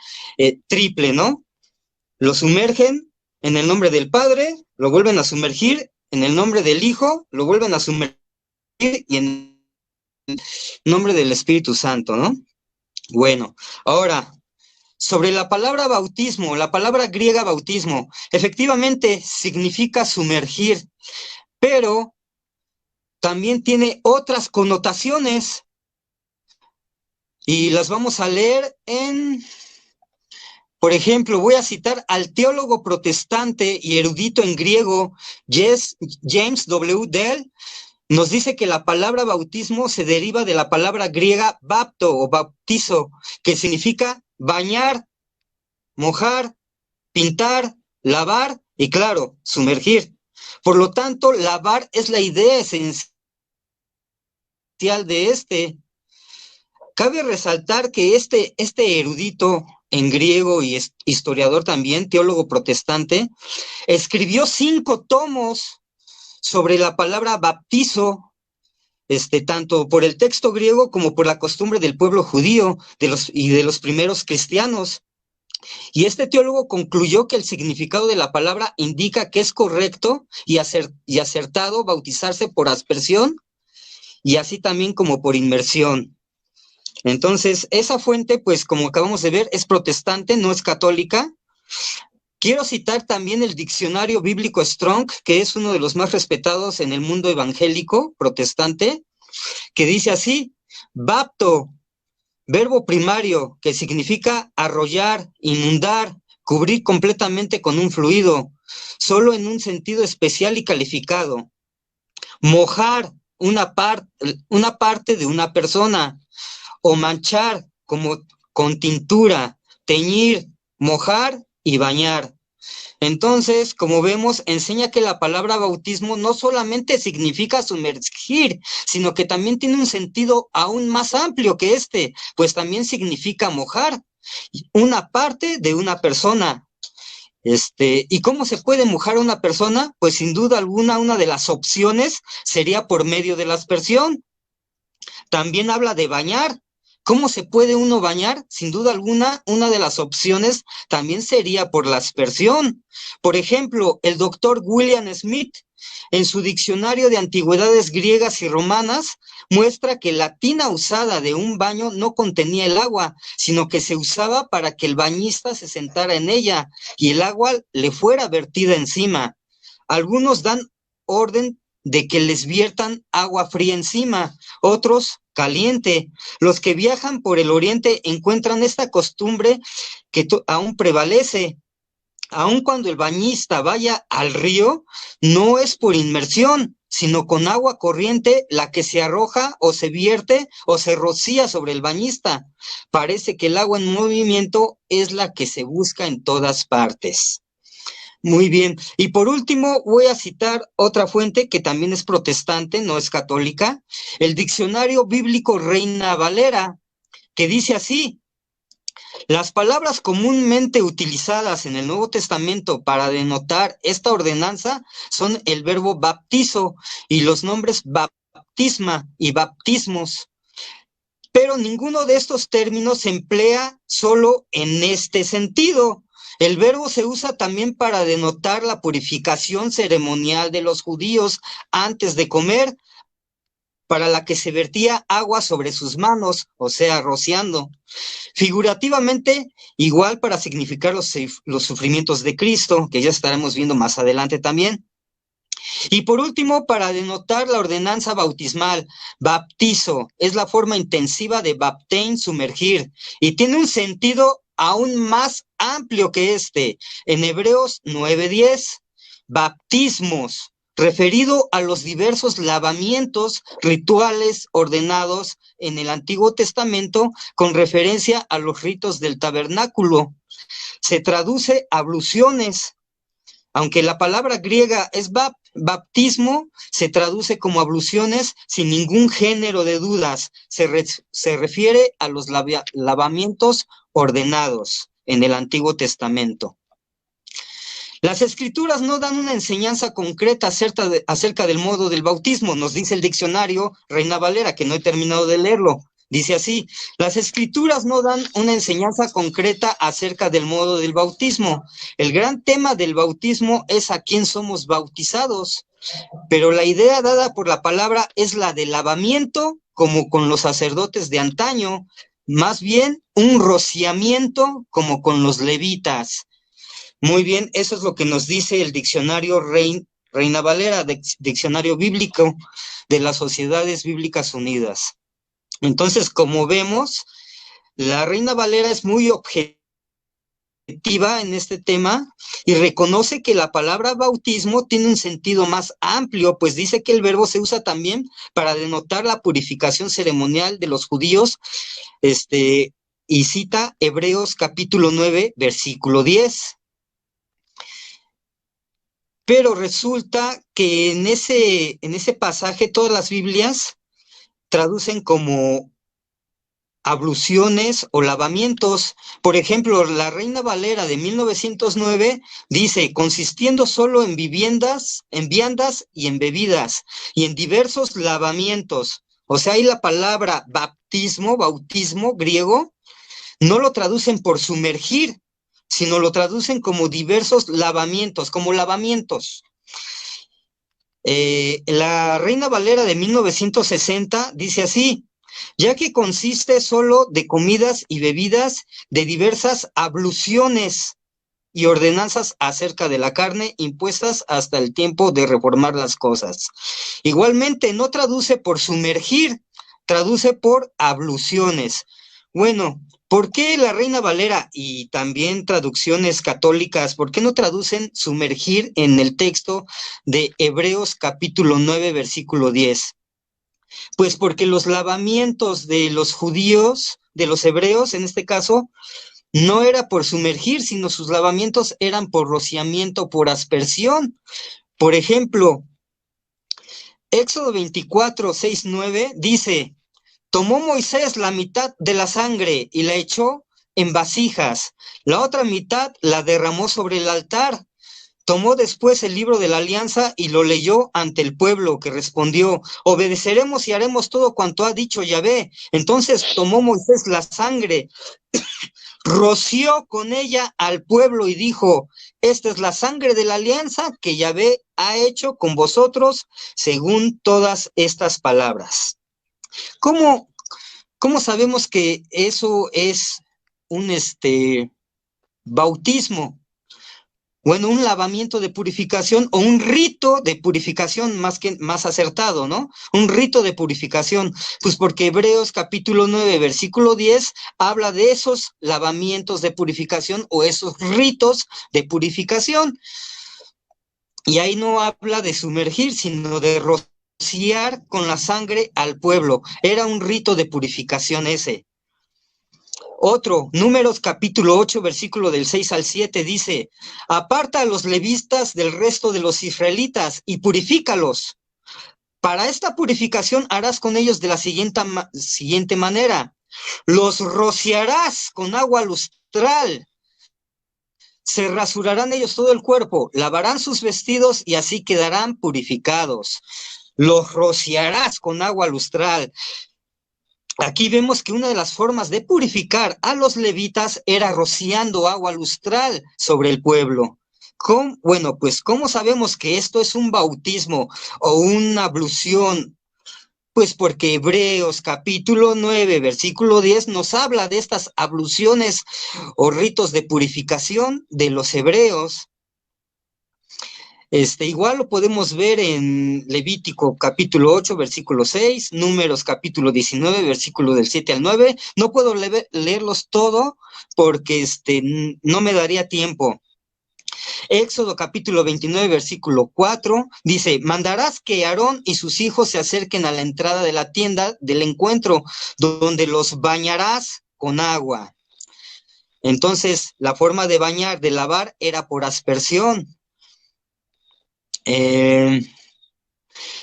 triple, ¿no? Lo sumergen en el nombre del Padre, lo vuelven a sumergir en el nombre del Hijo, lo vuelven a sumergir y en el nombre del Espíritu Santo, ¿no? Bueno, ahora, sobre la palabra bautismo, la palabra griega bautismo, efectivamente significa sumergir, pero también tiene otras connotaciones y las vamos a leer por ejemplo, voy a citar al teólogo protestante y erudito en griego James W. Dell. Nos dice que la palabra bautismo se deriva de la palabra griega bapto o bautizo, que significa bañar, mojar, pintar, lavar y, claro, sumergir. Por lo tanto, lavar es la idea esencial de Cabe resaltar que este erudito en griego y historiador también, teólogo protestante, escribió 5 tomos sobre la palabra bautizo, tanto por el texto griego como por la costumbre del pueblo judío y de los primeros cristianos. Y este teólogo concluyó que el significado de la palabra indica que es correcto y acertado bautizarse por aspersión y así también como por inmersión. Entonces, esa fuente, pues como acabamos de ver, es protestante, no es católica. Quiero citar también el diccionario bíblico Strong, que es uno de los más respetados en el mundo evangélico protestante, que dice así: bapto, verbo primario, que significa arrollar, inundar, cubrir completamente con un fluido, solo en un sentido especial y calificado. Mojar, una parte de una persona, o manchar como con tintura, teñir, mojar y bañar. Entonces, como vemos, enseña que la palabra bautismo no solamente significa sumergir, sino que también tiene un sentido aún más amplio que pues también significa mojar una parte de una persona. ¿Y cómo se puede mojar a una persona? Pues sin duda alguna, una de las opciones sería por medio de la aspersión. También habla de bañar. ¿Cómo se puede uno bañar? Sin duda alguna, una de las opciones también sería por la aspersión. Por ejemplo, el doctor William Smith, en su diccionario de antigüedades griegas y romanas, muestra que la tina usada de un baño no contenía el agua, sino que se usaba para que el bañista se sentara en ella y el agua le fuera vertida encima. Algunos dan orden de que les viertan agua fría encima, otros caliente. Los que viajan por el oriente encuentran esta costumbre que aún prevalece. Aun cuando el bañista vaya al río, no es por inmersión, sino con agua corriente la que se arroja o se vierte o se rocía sobre el bañista. Parece que el agua en movimiento es la que se busca en todas partes. Muy bien. Y por último, voy a citar otra fuente que también es protestante, no es católica, el Diccionario Bíblico Reina Valera, que dice así: las palabras comúnmente utilizadas en el Nuevo Testamento para denotar esta ordenanza son el verbo baptizo y los nombres baptisma y baptismos. Pero ninguno de estos términos se emplea solo en este sentido. El verbo se usa también para denotar la purificación ceremonial de los judíos antes de comer, para la que se vertía agua sobre sus manos, o sea, rociando. Figurativamente, igual para significar los sufrimientos de Cristo, que ya estaremos viendo más adelante también. Y por último, para denotar la ordenanza bautismal, baptizo, es la forma intensiva de baptein, sumergir, y tiene un sentido aún más amplio que este. En Hebreos 9:10, baptismos, referido a los diversos lavamientos rituales ordenados en el Antiguo Testamento con referencia a los ritos del tabernáculo. Se traduce abluciones, aunque la palabra griega es baptismo, se traduce como abluciones sin ningún género de dudas. Se refiere a los lavamientos ordenados en el Antiguo Testamento. Las Escrituras no dan una enseñanza concreta acerca del modo del bautismo, nos dice el diccionario Reina Valera, que no he terminado de leerlo. Dice así: las Escrituras no dan una enseñanza concreta acerca del modo del bautismo. El gran tema del bautismo es a quién somos bautizados, pero la idea dada por la palabra es la de lavamiento, como con los sacerdotes de antaño, más bien un rociamiento, como con los levitas. Muy bien, eso es lo que nos dice el diccionario Reina Valera, diccionario bíblico de las Sociedades Bíblicas Unidas. Entonces, como vemos, la Reina Valera es muy objetiva en este tema y reconoce que la palabra bautismo tiene un sentido más amplio, pues dice que el verbo se usa también para denotar la purificación ceremonial de los judíos, y cita Hebreos capítulo 9, versículo 10. Pero resulta que en ese pasaje todas las Biblias traducen como abluciones o lavamientos. Por ejemplo, la Reina Valera de 1909 dice: consistiendo solo en viandas y en bebidas, y en diversos lavamientos. O sea, ahí la palabra bautismo griego, no lo traducen por sumergir, sino lo traducen como diversos lavamientos, como lavamientos. La Reina Valera de 1960 dice así: ya que consiste solo de comidas y bebidas, de diversas abluciones y ordenanzas acerca de la carne impuestas hasta el tiempo de reformar las cosas. Igualmente, no traduce por sumergir, traduce por abluciones. Bueno, ¿por qué la Reina Valera y también traducciones católicas, por qué no traducen sumergir en el texto de Hebreos capítulo 9, versículo 10? Pues porque los lavamientos de los judíos, de los hebreos en este caso, no era por sumergir, sino sus lavamientos eran por rociamiento, por aspersión. Por ejemplo, Éxodo 24, 6, 9 dice: tomó Moisés la mitad de la sangre y la echó en vasijas, la otra mitad la derramó sobre el altar. Tomó después el libro de la alianza y lo leyó ante el pueblo, que respondió: obedeceremos y haremos todo cuanto ha dicho Yahvé. Entonces tomó Moisés la sangre, roció con ella al pueblo y dijo: esta es la sangre de la alianza que Yahvé ha hecho con vosotros según todas estas palabras. ¿Cómo sabemos que eso es un bautismo? Bueno, un lavamiento de purificación o un rito de purificación más acertado, ¿no? Un rito de purificación, pues porque Hebreos capítulo 9, versículo 10 habla de esos lavamientos de purificación o esos ritos de purificación. Y ahí no habla de sumergir, sino de rociar con la sangre al pueblo. Era un rito de purificación ese. Otro, Números capítulo 8, versículo del 6 al 7, dice, aparta a los levitas del resto de los israelitas y purifícalos. Para esta purificación harás con ellos de la siguiente manera. Los rociarás con agua lustral. Se rasurarán ellos todo el cuerpo, lavarán sus vestidos y así quedarán purificados. Los rociarás con agua lustral. Aquí vemos que una de las formas de purificar a los levitas era rociando agua lustral sobre el pueblo. Bueno, pues ¿cómo sabemos que esto es un bautismo o una ablución? Pues porque Hebreos capítulo 9, versículo 10 nos habla de estas abluciones o ritos de purificación de los hebreos. Igual lo podemos ver en Levítico capítulo 8, versículo 6, Números capítulo 19, versículo del 7 al 9. No puedo leerlos todo porque no me daría tiempo. Éxodo capítulo 29, versículo 4, dice, mandarás que Aarón y sus hijos se acerquen a la entrada de la tienda del encuentro, donde los bañarás con agua. Entonces, la forma de bañar, de lavar, era por aspersión.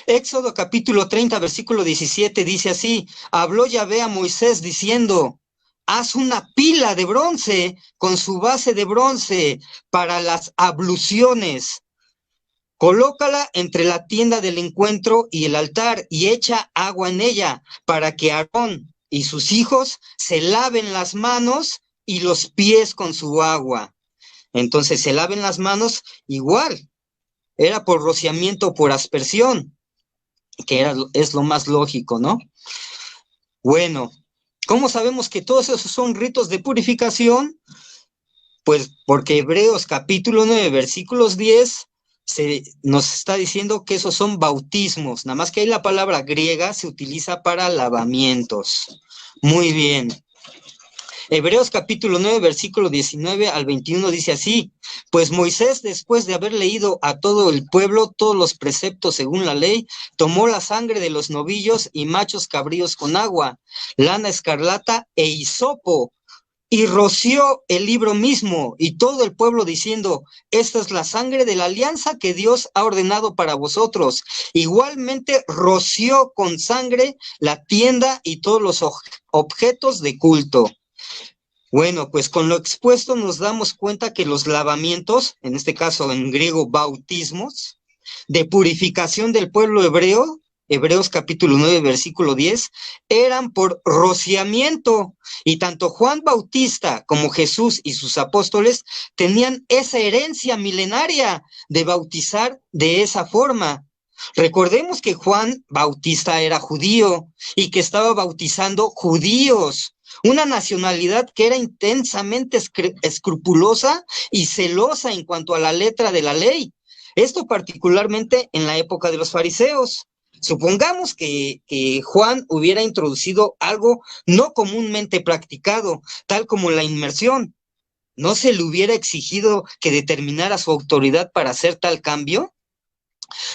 Éxodo capítulo 30, versículo 17, dice así, habló Yahvé a Moisés diciendo, haz una pila de bronce con su base de bronce para las abluciones. Colócala entre la tienda del encuentro y el altar y echa agua en ella para que Aarón y sus hijos se laven las manos y los pies con su agua. Entonces se laven las manos igual. Era por rociamiento, por aspersión, que es lo más lógico, ¿no? Bueno, ¿cómo sabemos que todos esos son ritos de purificación? Pues porque Hebreos capítulo 9, versículos 10, nos está diciendo que esos son bautismos, nada más que ahí la palabra griega se utiliza para lavamientos. Muy bien. Hebreos capítulo 9, versículo 19 al 21 dice así, pues Moisés, después de haber leído a todo el pueblo todos los preceptos según la ley, tomó la sangre de los novillos y machos cabríos con agua, lana escarlata e hisopo, y roció el libro mismo y todo el pueblo diciendo, esta es la sangre de la alianza que Dios ha ordenado para vosotros. Igualmente roció con sangre la tienda y todos los objetos de culto. Bueno, pues con lo expuesto nos damos cuenta que los lavamientos, en este caso en griego bautismos, de purificación del pueblo hebreo, Hebreos capítulo 9, versículo 10, eran por rociamiento, y tanto Juan Bautista como Jesús y sus apóstoles tenían esa herencia milenaria de bautizar de esa forma. Recordemos que Juan Bautista era judío y que estaba bautizando judíos, una nacionalidad que era intensamente escrupulosa y celosa en cuanto a la letra de la ley. Esto particularmente en la época de los fariseos. Supongamos que Juan hubiera introducido algo no comúnmente practicado, tal como la inmersión. ¿No se le hubiera exigido que determinara su autoridad para hacer tal cambio?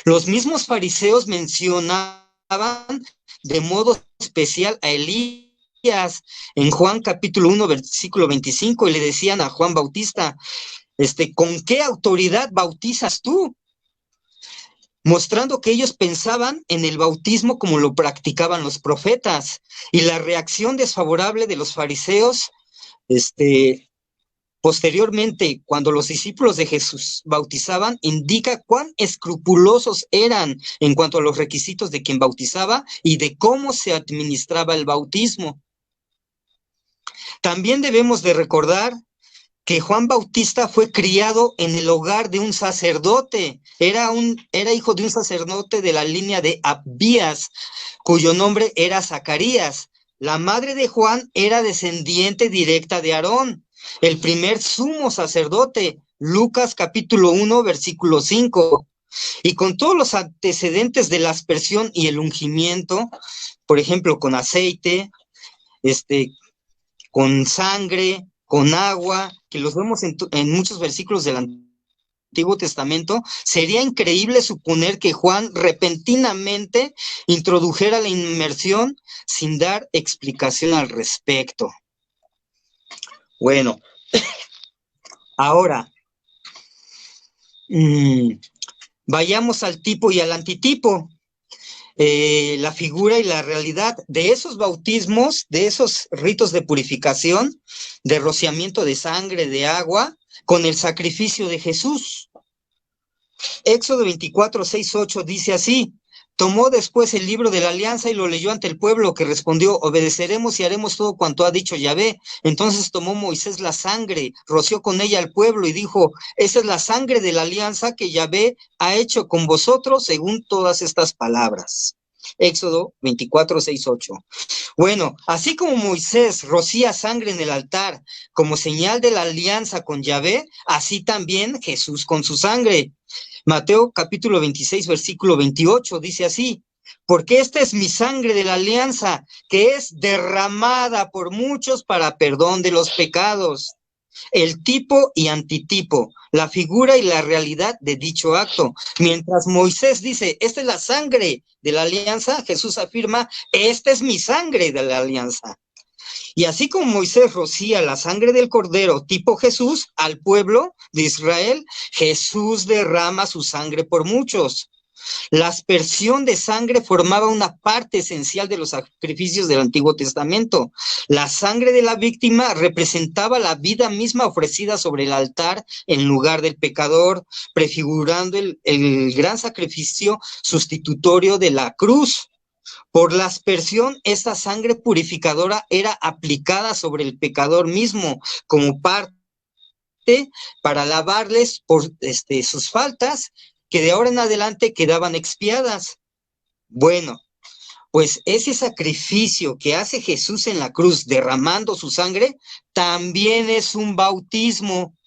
Los mismos fariseos mencionaban de modo especial a Elías en Juan capítulo 1, versículo 25, y le decían a Juan Bautista, ¿con qué autoridad bautizas tú? Mostrando que ellos pensaban en el bautismo como lo practicaban los profetas, y la reacción desfavorable de los fariseos, posteriormente, cuando los discípulos de Jesús bautizaban, indica cuán escrupulosos eran en cuanto a los requisitos de quien bautizaba y de cómo se administraba el bautismo. También debemos de recordar que Juan Bautista fue criado en el hogar de un sacerdote, era hijo de un sacerdote de la línea de Abías, cuyo nombre era Zacarías. La madre de Juan era descendiente directa de Aarón, el primer sumo sacerdote, Lucas capítulo 1, versículo 5. Y con todos los antecedentes de la aspersión y el ungimiento, por ejemplo, con aceite, con sangre, con agua, que los vemos en muchos versículos del Antiguo Testamento, sería increíble suponer que Juan repentinamente introdujera la inmersión sin dar explicación al respecto. Bueno, ahora, vayamos al tipo y al antitipo. La figura y la realidad de esos bautismos, de esos ritos de purificación, de rociamiento de sangre, de agua, con el sacrificio de Jesús. Éxodo 24, 6, 8 dice así: tomó después el libro de la alianza y lo leyó ante el pueblo, que respondió: obedeceremos y haremos todo cuanto ha dicho Yahvé. Entonces tomó Moisés la sangre, roció con ella al pueblo y dijo: esa es la sangre de la alianza que Yahvé ha hecho con vosotros según todas estas palabras. Éxodo 24, 6, 8. Bueno, así como Moisés rocía sangre en el altar como señal de la alianza con Yahvé, así también Jesús con su sangre. Mateo capítulo 26, versículo 28 dice así: porque esta es mi sangre de la alianza, que es derramada por muchos para perdón de los pecados. El tipo y antitipo, la figura y la realidad de dicho acto. Mientras Moisés dice: esta es la sangre de la alianza, Jesús afirma: esta es mi sangre de la alianza. Y así como Moisés rocía la sangre del cordero, tipo Jesús, al pueblo de Israel, Jesús derrama su sangre por muchos. La aspersión de sangre formaba una parte esencial de los sacrificios del Antiguo Testamento. La sangre de la víctima representaba la vida misma ofrecida sobre el altar en lugar del pecador, prefigurando el gran sacrificio sustitutorio de la cruz. Por la aspersión, esta sangre purificadora era aplicada sobre el pecador mismo como parte para lavarles por sus faltas, que de ahora en adelante quedaban expiadas. Bueno, pues ese sacrificio que hace Jesús en la cruz derramando su sangre también es un bautismo.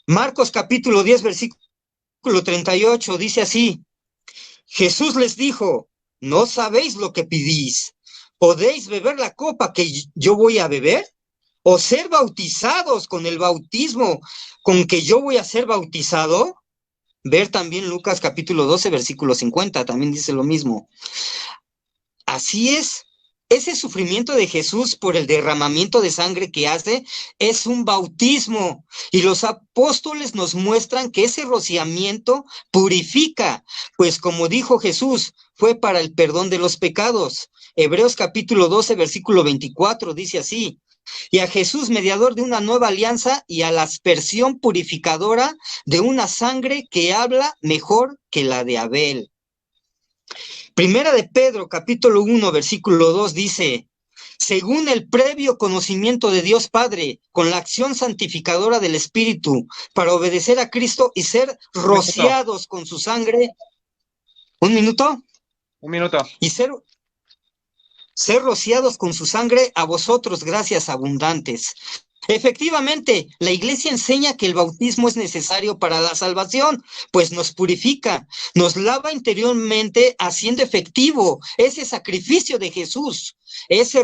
Marcos capítulo 10, versículo 38 dice así: Jesús les dijo: ¿no sabéis lo que pedís? ¿Podéis beber la copa que yo voy a beber? ¿O ser bautizados con el bautismo con que yo voy a ser bautizado? Ver también Lucas capítulo 12, versículo 50, también dice lo mismo. Así es, ese sufrimiento de Jesús por el derramamiento de sangre que hace es un bautismo. Y los apóstoles nos muestran que ese rociamiento purifica, pues como dijo Jesús, fue para el perdón de los pecados. Hebreos capítulo 12, versículo 24 dice así: y a Jesús, mediador de una nueva alianza, y a la aspersión purificadora de una sangre que habla mejor que la de Abel. Primera de Pedro, capítulo 1, versículo 2 dice: según el previo conocimiento de Dios Padre, con la acción santificadora del Espíritu, para obedecer a Cristo y ser rociados con su sangre. ¿Un minuto? Un minuto. Y ser rociados con su sangre a vosotros gracias abundantes. Efectivamente, la Iglesia enseña que el bautismo es necesario para la salvación, pues nos purifica, nos lava interiormente, haciendo efectivo ese sacrificio de Jesús. Ese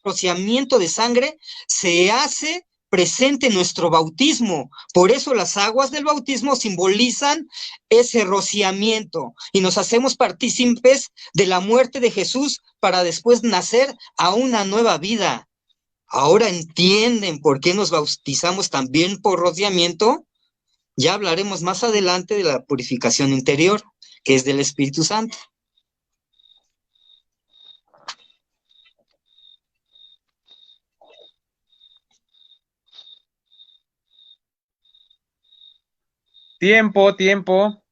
rociamiento de sangre se hace presente en nuestro bautismo. Por eso las aguas del bautismo simbolizan ese rociamiento y nos hacemos partícipes de la muerte de Jesús para después nacer a una nueva vida. ¿Ahora entienden por qué nos bautizamos también por rociamiento? Ya hablaremos más adelante de la purificación interior, que es del Espíritu Santo. Tiempo.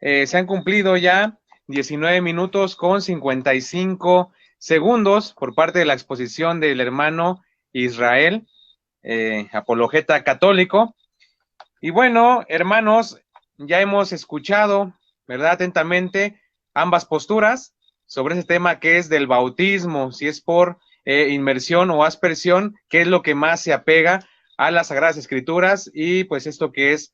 Se han cumplido ya 19 minutos con 55 segundos por parte de la exposición del hermano Israel, apologeta católico. Y bueno, hermanos, ya hemos escuchado, ¿verdad?, atentamente ambas posturas sobre ese tema que es del bautismo, si es por inmersión o aspersión, qué es lo que más se apega a las Sagradas Escrituras y pues esto que es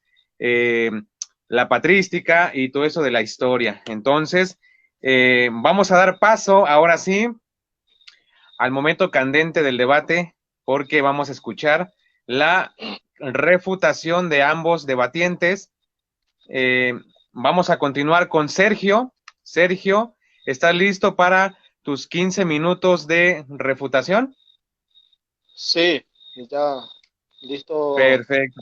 la patrística y todo eso de la historia. Entonces, vamos a dar paso ahora sí al momento candente del debate, porque vamos a escuchar la refutación de ambos debatientes. Vamos a continuar con Sergio. Sergio, ¿estás listo para tus 15 minutos de refutación? Sí, Y ya, listo. Perfecto.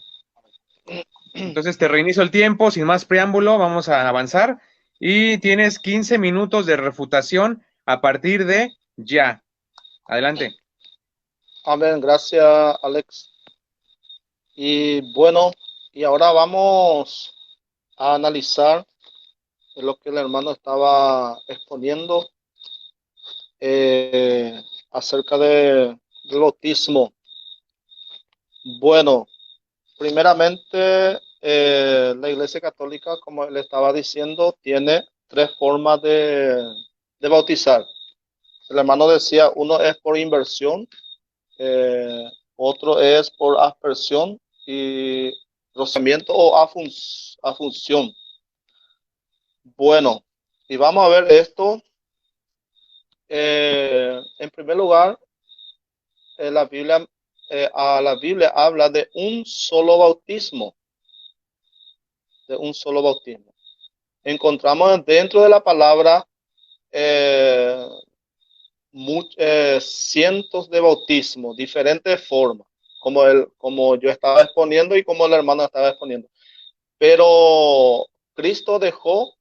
Entonces te reinicio el tiempo, sin más preámbulo, vamos a avanzar y tienes 15 minutos de refutación a partir de ya. Adelante. Amén, gracias, Alex. Y bueno, y ahora vamos a analizar lo que el hermano estaba exponiendo acerca del bautismo. Bueno, primeramente, la Iglesia Católica, como le estaba diciendo, tiene tres formas de bautizar. El hermano decía, uno es por inversión, otro es por aspersión y rociamiento o afunción. Bueno, y vamos a ver esto. En primer lugar, la Biblia, la Biblia habla de un solo bautismo, de un solo bautismo. Encontramos dentro de la palabra eh, cientos de bautismos, diferentes formas, como yo estaba exponiendo y como el hermano estaba exponiendo. Pero Cristo dejó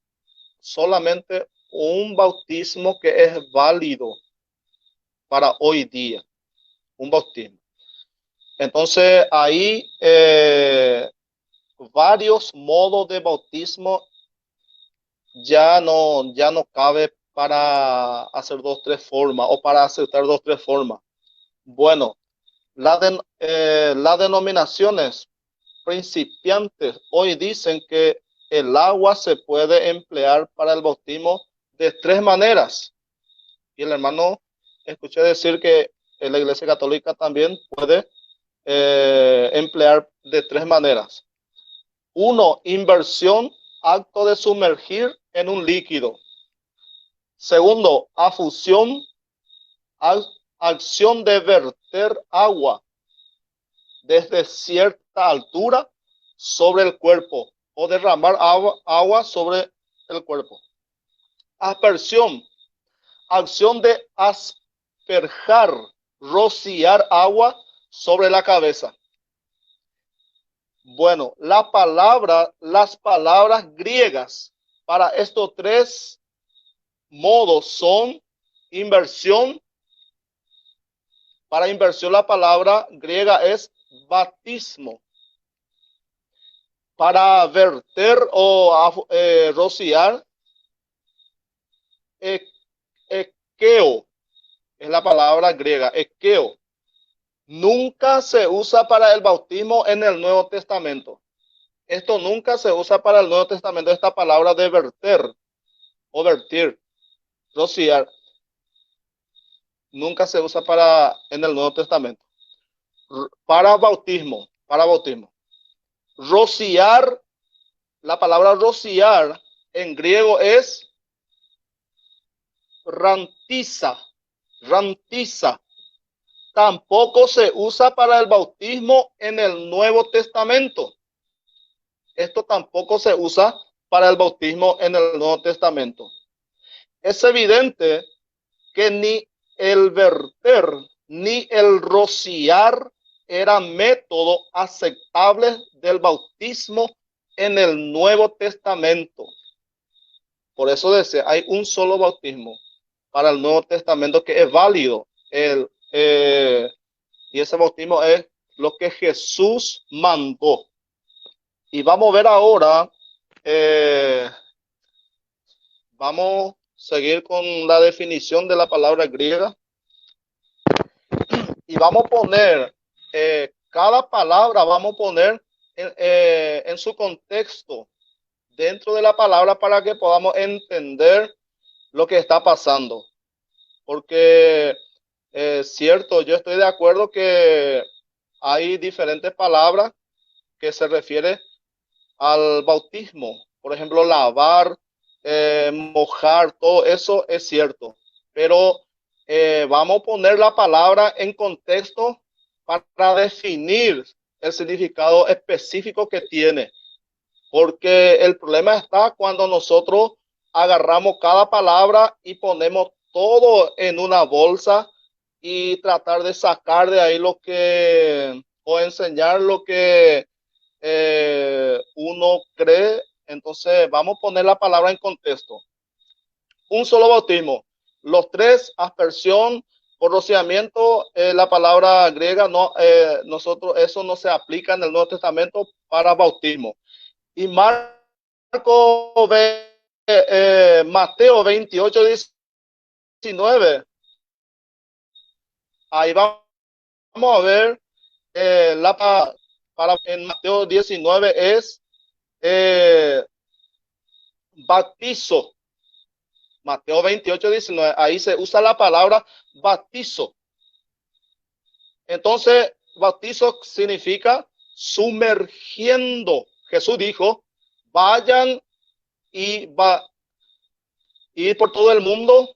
solamente un bautismo que es válido para hoy día, un bautismo. Entonces ahí varios modos de bautismo ya no cabe para hacer dos, tres formas o para aceptar dos, tres formas. Bueno, las denominaciones principiantes hoy dicen que el agua se puede emplear para el bautismo de tres maneras. Y el hermano escuché decir que la Iglesia Católica también puede emplear de tres maneras. Uno, inversión, acto de sumergir en un líquido. Segundo, afusión, acción de verter agua desde cierta altura sobre el cuerpo o derramar agua sobre el cuerpo. Aspersión, acción de asperjar, rociar agua sobre la cabeza. Bueno, las palabras griegas para estos tres modos son inversión. Para inversión la palabra griega es bautismo. Para verter o rociar, ekeo, es la palabra griega, ekeo. Nunca se usa para el bautismo en el Nuevo Testamento. Esto nunca se usa para el Nuevo Testamento, esta palabra de verter o vertir, rociar. Nunca se usa en el Nuevo Testamento. Para bautismo. Rociar, la palabra rociar en griego es rantiza. Tampoco se usa para el bautismo en el Nuevo Testamento. Esto tampoco se usa para el bautismo en el Nuevo Testamento. Es evidente que ni el verter ni el rociar eran métodos aceptables del bautismo en el Nuevo Testamento. Por eso dice, hay un solo bautismo para el Nuevo Testamento que es válido. Y ese bautismo es lo que Jesús mandó. Y vamos a ver ahora, vamos a seguir con la definición de la palabra griega. Y vamos a poner, cada palabra vamos a poner en su contexto dentro de la palabra para que podamos entender lo que está pasando. Porque es cierto, yo estoy de acuerdo que hay diferentes palabras que se refieren al bautismo. Por ejemplo, lavar, mojar, todo eso es cierto. Pero vamos a poner la palabra en contexto para definir el significado específico que tiene. Porque el problema está cuando nosotros agarramos cada palabra y ponemos todo en una bolsa y tratar de sacar de ahí lo que, o enseñar lo que uno cree. Entonces vamos a poner la palabra en contexto. Un solo bautismo. Los tres, aspersión por rociamiento, la palabra griega, no, nosotros, eso no se aplica en el Nuevo Testamento para bautismo. Y Mateo 28, 19, ahí vamos a ver, para en Mateo 19 es bautizo. Mateo 28, 19, ahí se usa la palabra bautizo. Entonces, bautizo significa sumergiendo. Jesús dijo, vayan y ir por todo el mundo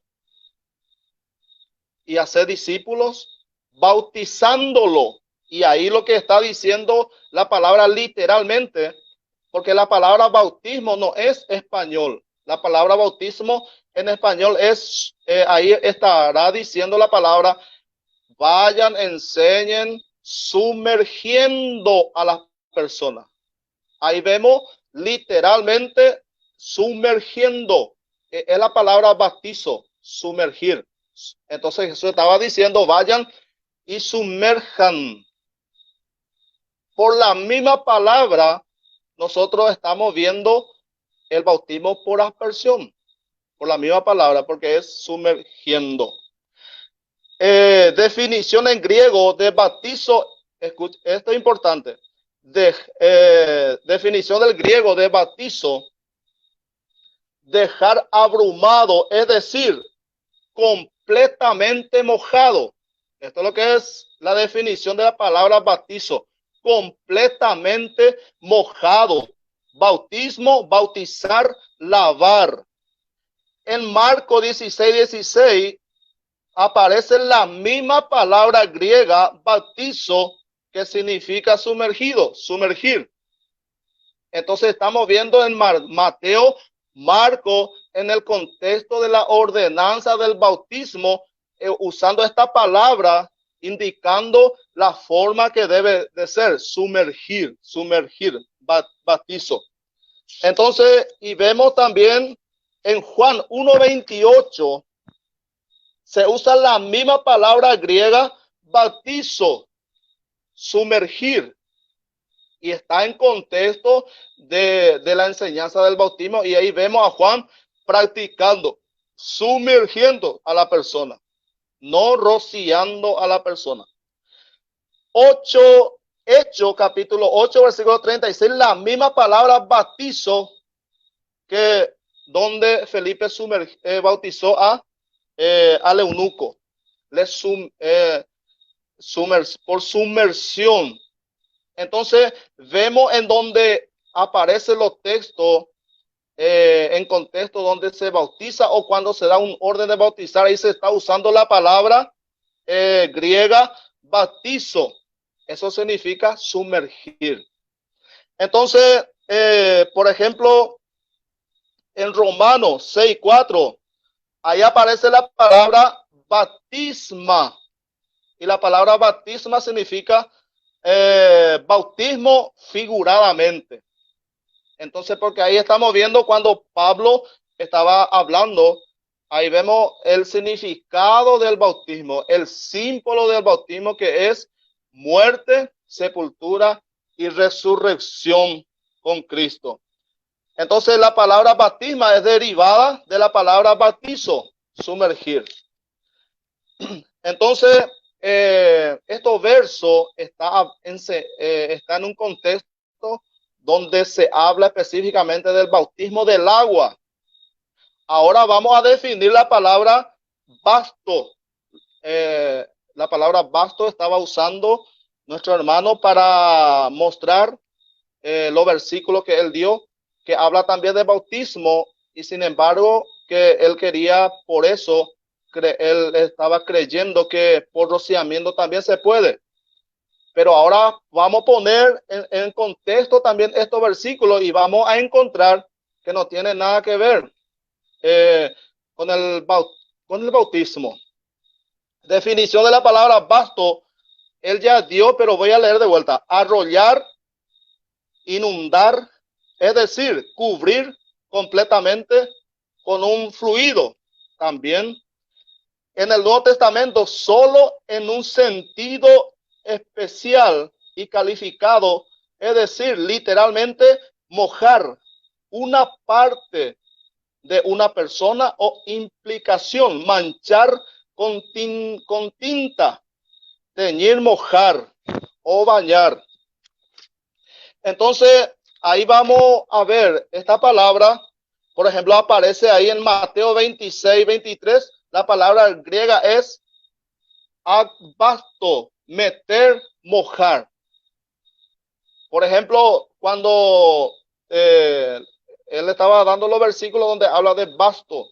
y hacer discípulos, bautizándolo. Y ahí lo que está diciendo la palabra literalmente, porque la palabra bautismo no es español. La palabra bautismo en español es, ahí estará diciendo la palabra, vayan, enseñen, sumergiendo a las personas. Ahí vemos literalmente sumergiendo. Es la palabra bautizo, sumergir. Entonces Jesús estaba diciendo, vayan y sumerjan. Por la misma palabra, nosotros estamos viendo el bautismo por aspersión. Por la misma palabra, porque es sumergiendo. Definición en griego de bautizo, esto es importante. Definición del griego de bautizo, dejar abrumado, es decir, completamente mojado. Esto es lo que es la definición de la palabra bautizo, completamente mojado. Bautismo, bautizar, lavar. En Marcos 16, 16 aparece la misma palabra griega, bautizo, que significa sumergido, sumergir. Entonces estamos viendo en Mateo, Marco, en el contexto de la ordenanza del bautismo, usando esta palabra, indicando la forma que debe de ser, sumergir, bautizo. Entonces, y vemos también en Juan 1:28, se usa la misma palabra griega, bautizo, sumergir, y está en contexto de la enseñanza del bautismo, y ahí vemos a Juan practicando, sumergiendo a la persona, no rociando a la persona. 8, Hechos, capítulo 8, versículo 36, la misma palabra bautizo que donde Felipe bautizó al eunuco, por sumersión. Entonces vemos en donde aparecen los textos en contexto donde se bautiza o cuando se da un orden de bautizar, ahí se está usando la palabra griega bautizo. Eso significa sumergir. Entonces, por ejemplo, en Romanos 6:4, ahí aparece la palabra bautisma. Y la palabra bautisma significa bautismo figuradamente. Entonces, porque ahí estamos viendo cuando Pablo estaba hablando, ahí vemos el significado del bautismo, el símbolo del bautismo, que es muerte, sepultura y resurrección con Cristo. Entonces la palabra bautisma es derivada de la palabra bautizo, sumergir. Entonces, estos versos están en un contexto donde se habla específicamente del bautismo del agua. Ahora vamos a definir la palabra basto. La palabra basto estaba usando nuestro hermano para mostrar los versículos que él dio, que habla también de bautismo, y sin embargo que él quería, por eso él estaba creyendo que por rociamiento también se puede. Pero ahora vamos a poner en contexto también estos versículos y vamos a encontrar que no tiene nada que ver con el bautismo. definición de la palabra basto, él ya dio, pero voy a leer de vuelta. Arrollar, inundar, es decir, cubrir completamente con un fluido. También en el Nuevo Testamento, solo en un sentido especial y calificado, es decir, literalmente mojar una parte de una persona o implicación, manchar con tinta, teñir, mojar o bañar. Entonces, ahí vamos a ver esta palabra, por ejemplo, aparece ahí en Mateo 26, 23, la palabra griega es agbasto, meter, mojar. Por ejemplo, cuando él estaba dando los versículos donde habla de basto,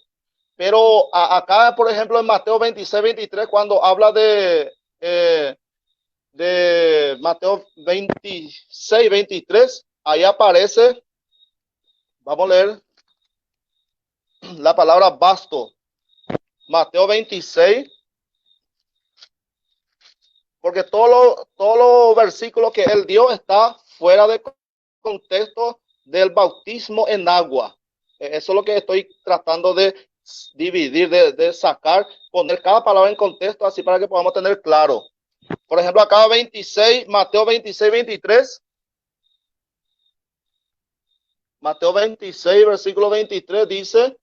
pero acá, por ejemplo, en Mateo 26, 23, cuando habla de Mateo 26, 23, ahí aparece, vamos a leer la palabra basto. Mateo 26, porque todos los versículos que él dio está fuera de contexto del bautismo en agua. Eso es lo que estoy tratando de dividir, de sacar, poner cada palabra en contexto, así para que podamos tener claro. Por ejemplo, acá 26, Mateo 26, 23. Mateo 26, versículo 23 dice: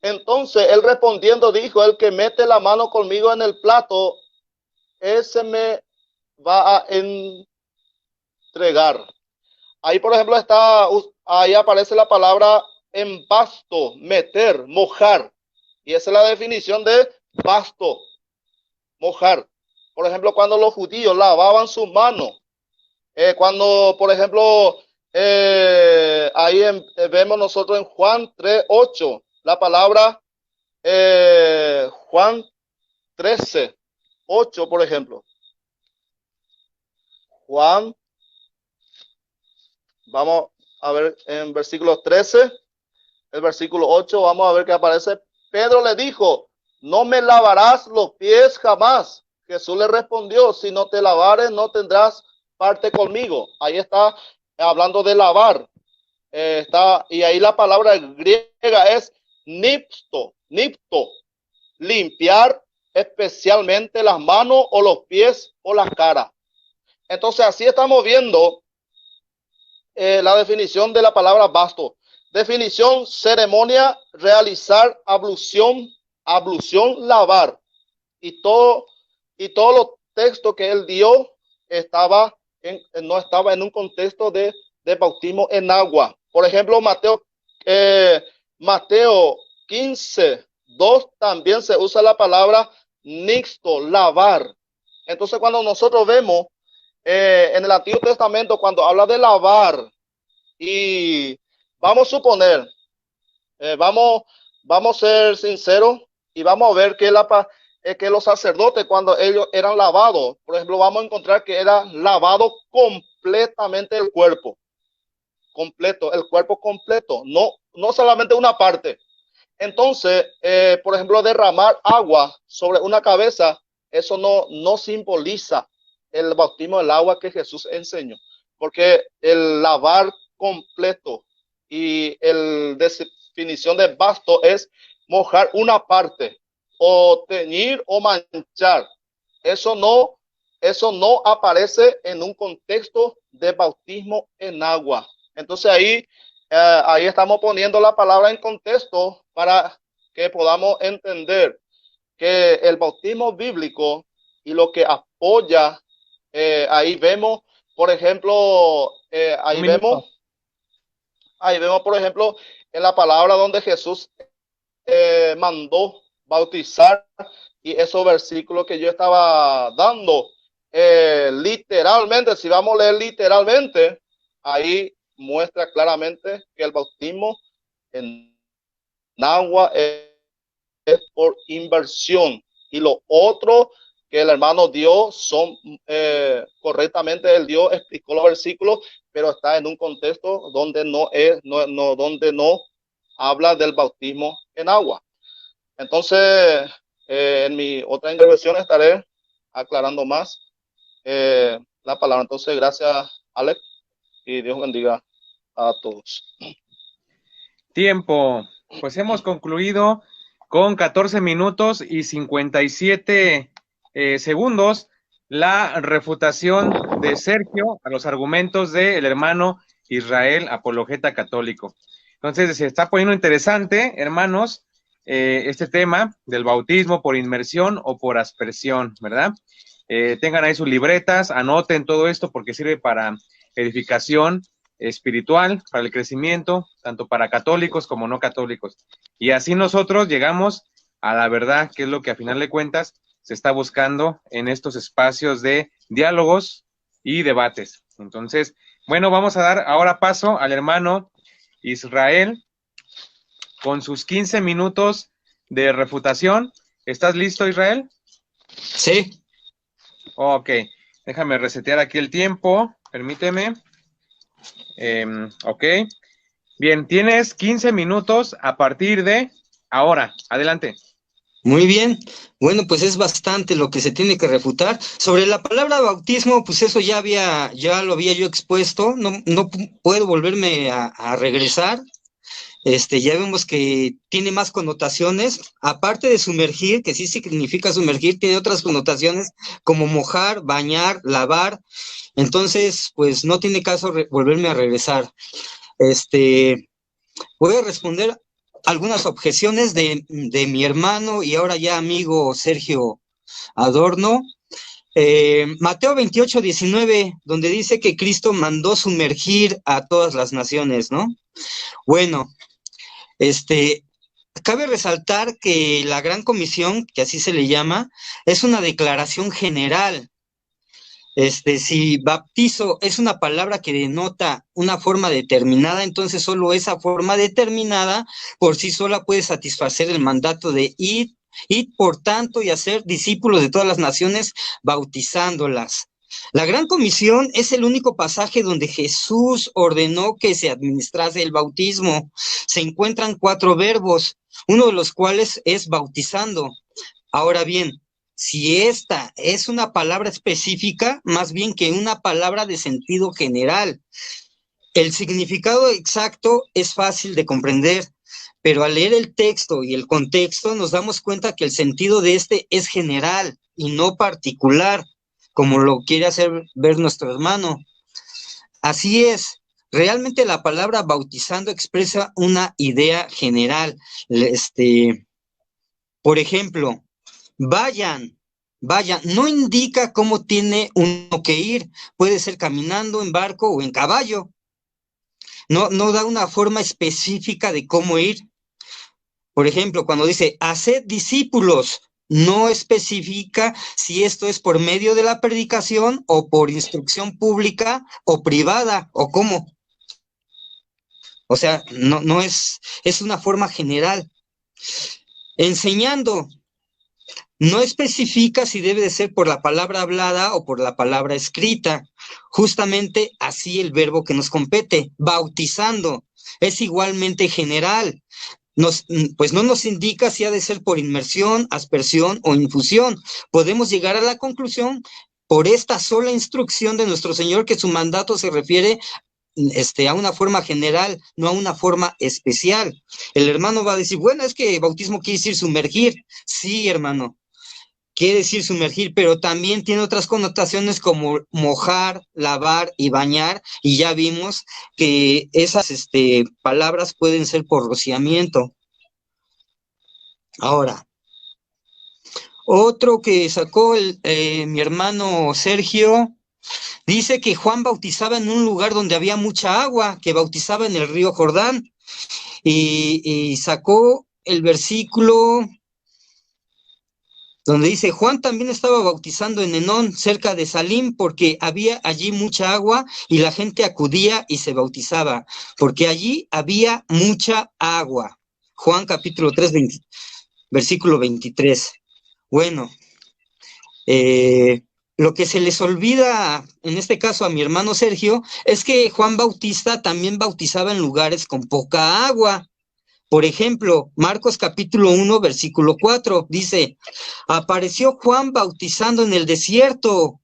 entonces él respondiendo dijo, el que mete la mano conmigo en el plato, ese me va a entregar. Ahí, por ejemplo, ahí aparece la palabra empasto, meter, mojar. Y esa es la definición de basto, mojar. Por ejemplo, cuando los judíos lavaban sus manos, cuando, por ejemplo, ahí vemos nosotros en Juan 3, 8, la palabra Juan 13, 8, por ejemplo. Juan, vamos a ver en versículo 13, el versículo 8, vamos a ver que aparece. Pedro le dijo, no me lavarás los pies jamás. Jesús le respondió, si no te lavares, no tendrás parte conmigo. Ahí está hablando de lavar. Y ahí la palabra griega es nipto, limpiar especialmente las manos o los pies o la cara. Entonces así estamos viendo la definición de la palabra basto. Definición, ceremonia, realizar, ablución, lavar. Y todos los textos que él dio no estaba en un contexto de bautismo en agua. Por ejemplo, Mateo 15, 2 también se usa la palabra nixto, lavar. Entonces, cuando nosotros vemos en el Antiguo Testamento, cuando habla de lavar, y vamos a suponer, vamos a ser sinceros y vamos a ver que los sacerdotes, cuando ellos eran lavados, por ejemplo, vamos a encontrar que era lavado completamente el cuerpo completo, no solamente una parte. Entonces, por ejemplo, derramar agua sobre una cabeza, eso no simboliza el bautismo del agua que Jesús enseñó, porque el lavar completo y el definición de basto es mojar una parte o teñir o manchar. Eso no aparece en un contexto de bautismo en agua. Entonces ahí estamos poniendo la palabra en contexto para que podamos entender que el bautismo bíblico y lo que apoya, ahí vemos, por ejemplo, ahí vemos, por ejemplo, en la palabra donde Jesús mandó bautizar, y esos versículos que yo estaba dando, literalmente, si vamos a leer literalmente, ahí muestra claramente que el bautismo en agua es por inversión, y lo otro que el hermano dio son correctamente el Dios explicó los versículos, pero está en un contexto donde donde no habla del bautismo en agua. Entonces En mi otra intervención estaré aclarando más la palabra. Entonces, gracias, Alex, y Dios bendiga a todos. Tiempo. Pues hemos concluido con 14 minutos y 57 segundos la refutación de Sergio a los argumentos del hermano Israel, apologeta católico. Entonces, se está poniendo interesante, hermanos, este tema del bautismo por inmersión o por aspersión, ¿verdad? Tengan ahí sus libretas, anoten todo esto porque sirve para edificación espiritual, para el crecimiento, tanto para católicos como no católicos. Y así nosotros llegamos a la verdad, que es lo que a final de cuentas se está buscando en estos espacios de diálogos y debates. Entonces, bueno, vamos a dar ahora paso al hermano Israel con sus 15 minutos de refutación. ¿Estás listo, Israel? Sí. Ok, déjame resetear aquí el tiempo, permíteme. Ok, bien, tienes 15 minutos a partir de ahora, adelante. Muy bien, bueno, pues es bastante lo que se tiene que refutar. Sobre la palabra bautismo, pues eso ya lo había yo expuesto, no puedo volverme a regresar. Ya vemos que tiene más connotaciones, aparte de sumergir, que sí significa sumergir, tiene otras connotaciones como mojar, bañar, lavar. Entonces, pues no tiene caso volverme a regresar. Voy a responder algunas objeciones de mi hermano y ahora ya amigo Sergio Adorno. Mateo 28:19, donde dice que Cristo mandó sumergir a todas las naciones, ¿no? Bueno, cabe resaltar que la Gran Comisión, que así se le llama, es una declaración general. Si bautizo es una palabra que denota una forma determinada, entonces solo esa forma determinada por sí sola puede satisfacer el mandato de ir por tanto y hacer discípulos de todas las naciones, bautizándolas. La Gran Comisión es el único pasaje donde Jesús ordenó que se administrase el bautismo. Se encuentran 4 verbos, uno de los cuales es bautizando. Ahora bien, si esta es una palabra específica, más bien que una palabra de sentido general. El significado exacto es fácil de comprender, pero al leer el texto y el contexto nos damos cuenta que el sentido de este es general y no particular, como lo quiere hacer ver nuestro hermano. Así es, realmente la palabra bautizando expresa una idea general. Por ejemplo, vayan, no indica cómo tiene uno que ir, puede ser caminando, en barco o en caballo. No da una forma específica de cómo ir. Por ejemplo, cuando dice, haced discípulos, no especifica si esto es por medio de la predicación o por instrucción pública o privada o cómo. O sea, no es una forma general. Enseñando, no especifica si debe de ser por la palabra hablada o por la palabra escrita. Justamente así el verbo que nos compete, bautizando, es igualmente general. Pues no nos indica si ha de ser por inmersión, aspersión o infusión. Podemos llegar a la conclusión por esta sola instrucción de nuestro Señor que su mandato se refiere a una forma general, no a una forma especial. El hermano va a decir, bueno, es que bautismo quiere decir sumergir. Sí, hermano, quiere decir sumergir, pero también tiene otras connotaciones como mojar, lavar y bañar, y ya vimos que esas palabras pueden ser por rociamiento. Ahora, otro que sacó mi hermano Sergio, dice que Juan bautizaba en un lugar donde había mucha agua, que bautizaba en el río Jordán, y sacó el versículo donde dice, Juan también estaba bautizando en Enón, cerca de Salim, porque había allí mucha agua y la gente acudía y se bautizaba, porque allí había mucha agua. Juan capítulo 3, versículo 23. Bueno, lo que se les olvida, en este caso a mi hermano Sergio, es que Juan Bautista también bautizaba en lugares con poca agua. Por ejemplo, Marcos capítulo 1, versículo 4, dice, apareció Juan bautizando en el desierto,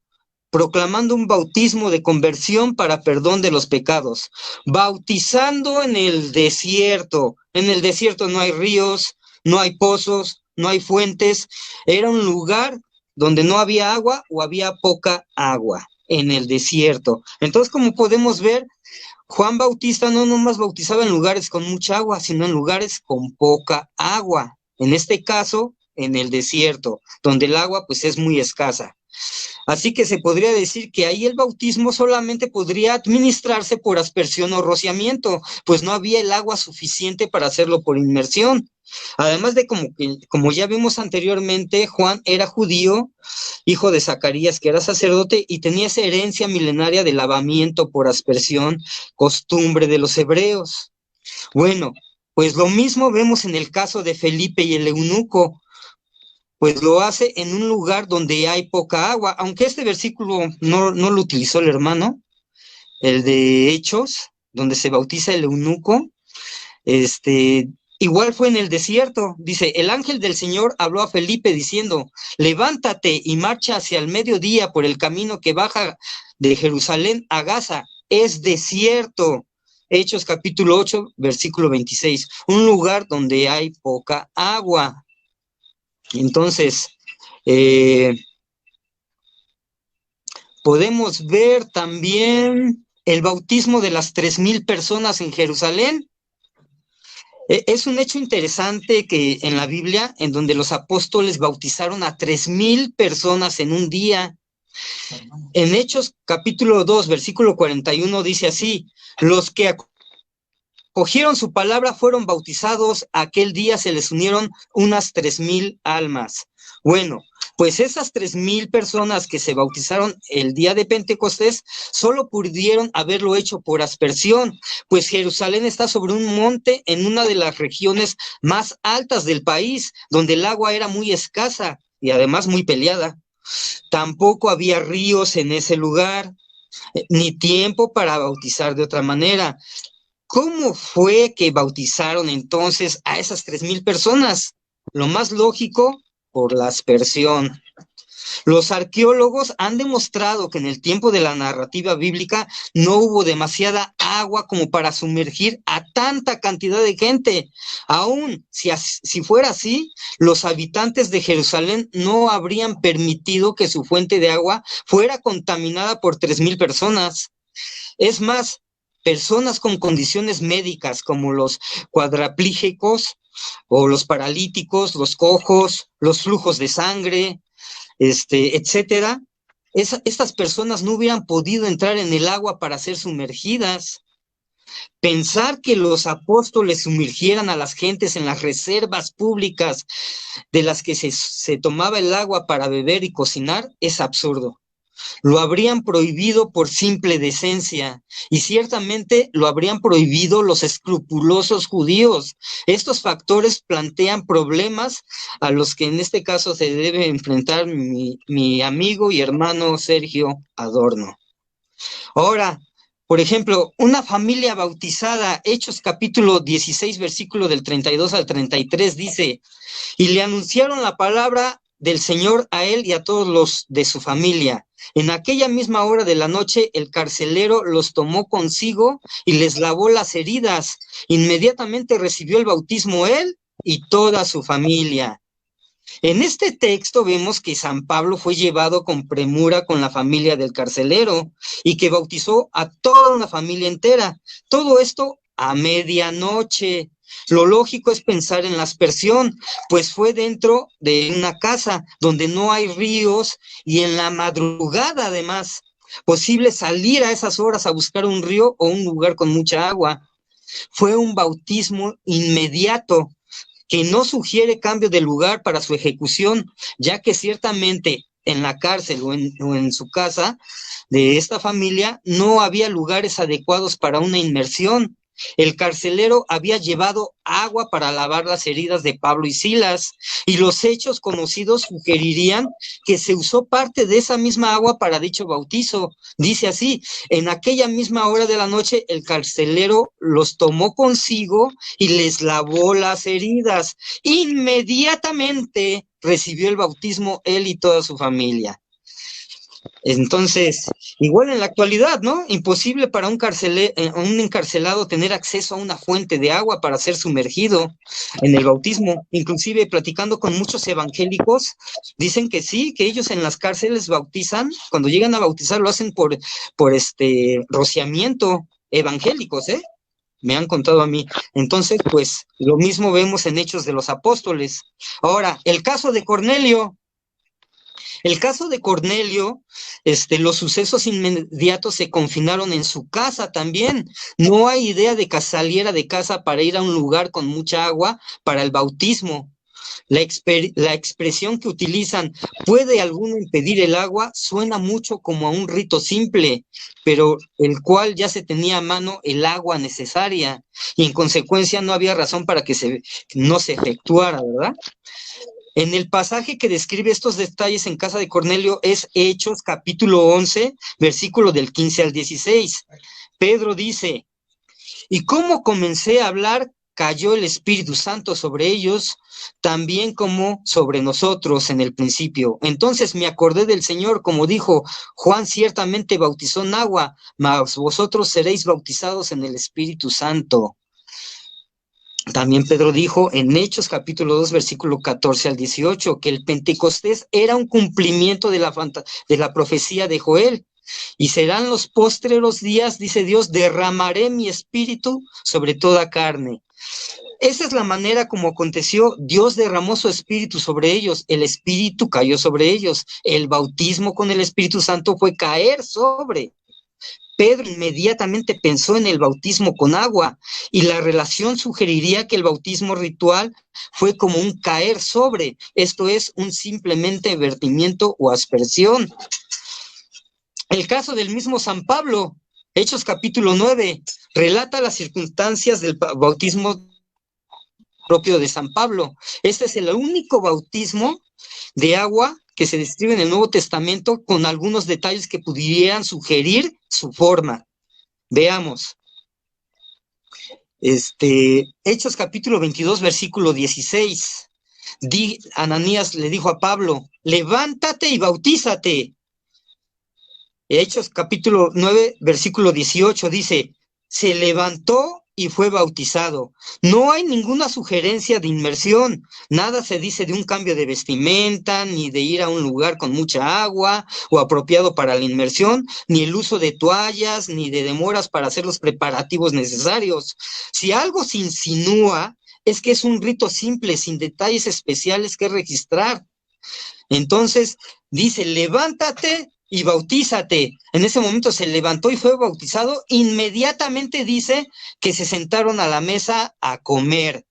proclamando un bautismo de conversión para perdón de los pecados. Bautizando en el desierto. En el desierto no hay ríos, no hay pozos, no hay fuentes. Era un lugar donde no había agua o había poca agua, en el desierto. Entonces, como podemos ver, Juan Bautista no nomás bautizaba en lugares con mucha agua, sino en lugares con poca agua. En este caso, en el desierto, donde el agua pues es muy escasa. Así que se podría decir que ahí el bautismo solamente podría administrarse por aspersión o rociamiento, pues no había el agua suficiente para hacerlo por inmersión. Además de como ya vimos anteriormente, Juan era judío, hijo de Zacarías, que era sacerdote, y tenía esa herencia milenaria de lavamiento por aspersión, costumbre de los hebreos. Bueno, pues lo mismo vemos en el caso de Felipe y el eunuco, pues lo hace en un lugar donde hay poca agua, aunque este versículo no lo utilizó el hermano, el de Hechos, donde se bautiza el eunuco, igual fue en el desierto. Dice, el ángel del Señor habló a Felipe diciendo, levántate y marcha hacia el mediodía por el camino que baja de Jerusalén a Gaza, es desierto. Hechos capítulo 8, versículo 26, un lugar donde hay poca agua. Entonces, podemos ver también el bautismo de las 3,000 personas en Jerusalén. Es un hecho interesante que en la Biblia, en donde los apóstoles bautizaron a 3,000 personas en un día. En Hechos capítulo 2, versículo 41 dice así, los que cogieron su palabra fueron bautizados, aquel día se les unieron unas 3,000 almas. Bueno, pues esas 3,000 personas que se bautizaron el día de Pentecostés solo pudieron haberlo hecho por aspersión, pues Jerusalén está sobre un monte en una de las regiones más altas del país, donde el agua era muy escasa y además muy peleada. Tampoco había ríos en ese lugar, ni tiempo para bautizar de otra manera. ¿Cómo fue que bautizaron entonces a esas 3,000 personas? Lo más lógico, por la aspersión. Los arqueólogos han demostrado que en el tiempo de la narrativa bíblica no hubo demasiada agua como para sumergir a tanta cantidad de gente. Aún si fuera así, los habitantes de Jerusalén no habrían permitido que su fuente de agua fuera contaminada por 3,000 personas. Es más, personas con condiciones médicas como los cuadraplígicos o los paralíticos, los cojos, los flujos de sangre, etcétera, estas personas no hubieran podido entrar en el agua para ser sumergidas. Pensar que los apóstoles sumergieran a las gentes en las reservas públicas de las que se tomaba el agua para beber y cocinar es absurdo. Lo habrían prohibido por simple decencia, y ciertamente lo habrían prohibido los escrupulosos judíos. Estos factores plantean problemas a los que en este caso se debe enfrentar mi amigo y hermano Sergio Adorno. Ahora, por ejemplo, una familia bautizada, Hechos capítulo 16, versículo del 32 al 33, dice, y le anunciaron la palabra del Señor a él y a todos los de su familia. En aquella misma hora de la noche, el carcelero los tomó consigo y les lavó las heridas. Inmediatamente recibió el bautismo él y toda su familia. En este texto vemos que San Pablo fue llevado con premura con la familia del carcelero y que bautizó a toda una familia entera. Todo esto a medianoche. Lo lógico es pensar en la aspersión, pues fue dentro de una casa donde no hay ríos y en la madrugada además, posible salir a esas horas a buscar un río o un lugar con mucha agua. Fue un bautismo inmediato que no sugiere cambio de lugar para su ejecución, ya que ciertamente en la cárcel o en su casa de esta familia no había lugares adecuados para una inmersión. El carcelero había llevado agua para lavar las heridas de Pablo y Silas, y los hechos conocidos sugerirían que se usó parte de esa misma agua para dicho bautizo. Dice así: en aquella misma hora de la noche el carcelero los tomó consigo y les lavó las heridas. Inmediatamente recibió el bautismo él y toda su familia. Entonces, igual en la actualidad, ¿no? Imposible para un encarcelado tener acceso a una fuente de agua para ser sumergido en el bautismo. Inclusive platicando con muchos evangélicos, dicen que sí, que ellos en las cárceles bautizan, cuando llegan a bautizar lo hacen por rociamiento, evangélicos, ¿eh? Me han contado a mí. Entonces, pues, lo mismo vemos en Hechos de los Apóstoles. Ahora, el caso de Cornelio. El caso de Cornelio, los sucesos inmediatos se confinaron en su casa también. No hay idea de que saliera de casa para ir a un lugar con mucha agua para el bautismo. La expresión que utilizan, ¿puede alguno impedir el agua?, suena mucho como a un rito simple, pero el cual ya se tenía a mano el agua necesaria, y en consecuencia no había razón para que no se efectuara, ¿verdad? En el pasaje que describe estos detalles en casa de Cornelio es Hechos capítulo 11, versículo del 15 al 16. Pedro dice: y como comencé a hablar, cayó el Espíritu Santo sobre ellos, también como sobre nosotros en el principio. Entonces me acordé del Señor, como dijo: Juan ciertamente bautizó en agua, mas vosotros seréis bautizados en el Espíritu Santo. También Pedro dijo en Hechos capítulo 2, versículo 14 al 18, que el Pentecostés era un cumplimiento de la profecía de Joel. Y serán los postreros días, dice Dios, derramaré mi espíritu sobre toda carne. Esa es la manera como aconteció. Dios derramó su espíritu sobre ellos, el espíritu cayó sobre ellos. El bautismo con el Espíritu Santo fue caer sobre. Pedro inmediatamente pensó en el bautismo con agua, y la relación sugeriría que el bautismo ritual fue como un caer sobre, esto es, un simplemente vertimiento o aspersión. El caso del mismo San Pablo, Hechos capítulo 9, relata las circunstancias del bautismo propio de San Pablo. Este es el único bautismo de agua que se describe en el Nuevo Testamento, con algunos detalles que pudieran sugerir su forma. Veamos. Hechos capítulo 22, versículo 16. Ananías le dijo a Pablo: levántate y bautízate. Hechos capítulo 9, versículo 18 dice: se levantó y fue bautizado. No hay ninguna sugerencia de inmersión, nada se dice de un cambio de vestimenta, ni de ir a un lugar con mucha agua o apropiado para la inmersión, ni el uso de toallas, ni de demoras para hacer los preparativos necesarios. Si algo se insinúa, es que es un rito simple, sin detalles especiales que registrar. Entonces, dice: levántate y bautízate. En ese momento se levantó y fue bautizado. Inmediatamente dice que se sentaron a la mesa a comer.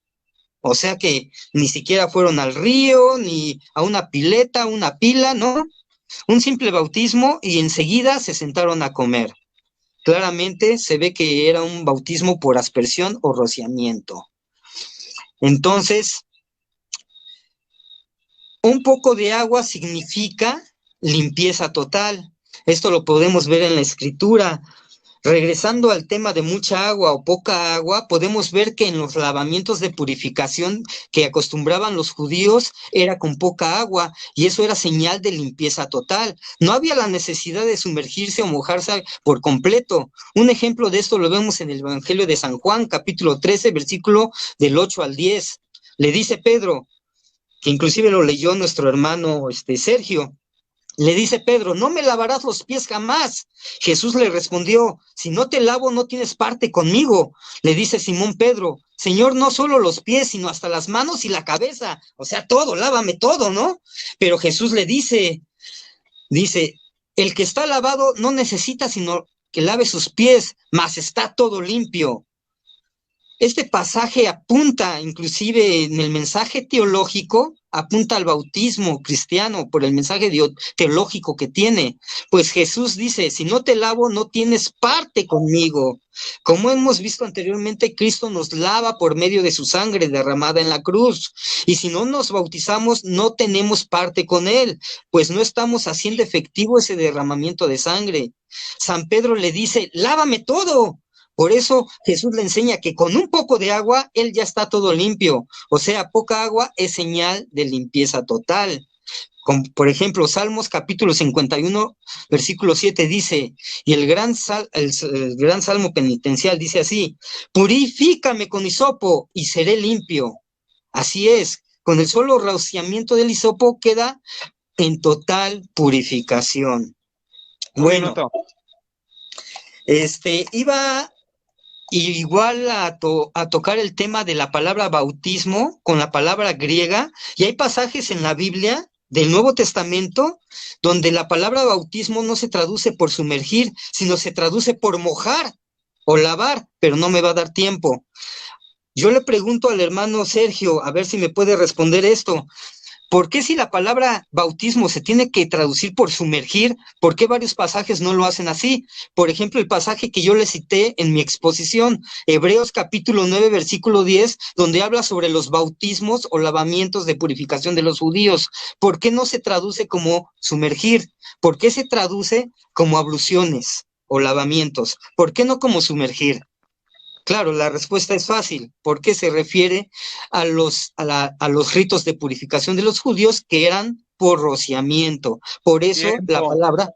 O sea que ni siquiera fueron al río, ni a una pileta, una pila, ¿no? Un simple bautismo y enseguida se sentaron a comer. Claramente se ve que era un bautismo por aspersión o rociamiento. Entonces, un poco de agua significa limpieza total. Esto lo podemos ver en la Escritura. Regresando al tema de mucha agua o poca agua, podemos ver que en los lavamientos de purificación que acostumbraban los judíos era con poca agua, y eso era señal de limpieza total. No había la necesidad de sumergirse o mojarse por completo. Un ejemplo de esto lo vemos en el Evangelio de San Juan, capítulo 13, versículo del 8 al 10. Le dice Pedro, que inclusive lo leyó nuestro hermano Sergio. Le dice Pedro: no me lavarás los pies jamás. Jesús le respondió: si no te lavo, no tienes parte conmigo. Le dice Simón Pedro: Señor, no solo los pies, sino hasta las manos y la cabeza. O sea, todo, lávame todo, ¿no? Pero Jesús le dice, el que está lavado no necesita sino que lave sus pies, mas está todo limpio. Este pasaje apunta, inclusive en el mensaje teológico, apunta al bautismo cristiano por el mensaje teológico que tiene. Pues Jesús dice, si no te lavo, no tienes parte conmigo. Como hemos visto anteriormente, Cristo nos lava por medio de su sangre derramada en la cruz. Y si no nos bautizamos, no tenemos parte con Él, pues no estamos haciendo efectivo ese derramamiento de sangre. San Pedro le dice, lávame todo. Por eso Jesús le enseña que con un poco de agua, Él ya está todo limpio. O sea, poca agua es señal de limpieza total. Como, por ejemplo, Salmos capítulo 51, versículo 7 dice, y el gran salmo penitencial dice así, purifícame con hisopo y seré limpio. Así es, con el solo rociamiento del hisopo queda en total purificación. Bueno, iba igual a tocar el tema de la palabra bautismo con la palabra griega, y hay pasajes en la Biblia del Nuevo Testamento donde la palabra bautismo no se traduce por sumergir, sino se traduce por mojar o lavar, pero no me va a dar tiempo. Yo le pregunto al hermano Sergio, a ver si me puede responder esto. ¿Por qué si la palabra bautismo se tiene que traducir por sumergir, por qué varios pasajes no lo hacen así? Por ejemplo, el pasaje que yo le cité en mi exposición, Hebreos capítulo 9, versículo 10, donde habla sobre los bautismos o lavamientos de purificación de los judíos. ¿Por qué no se traduce como sumergir? ¿Por qué se traduce como abluciones o lavamientos? ¿Por qué no como sumergir? Claro, la respuesta es fácil, porque se refiere a los ritos de purificación de los judíos que eran por rociamiento. Por eso la palabra.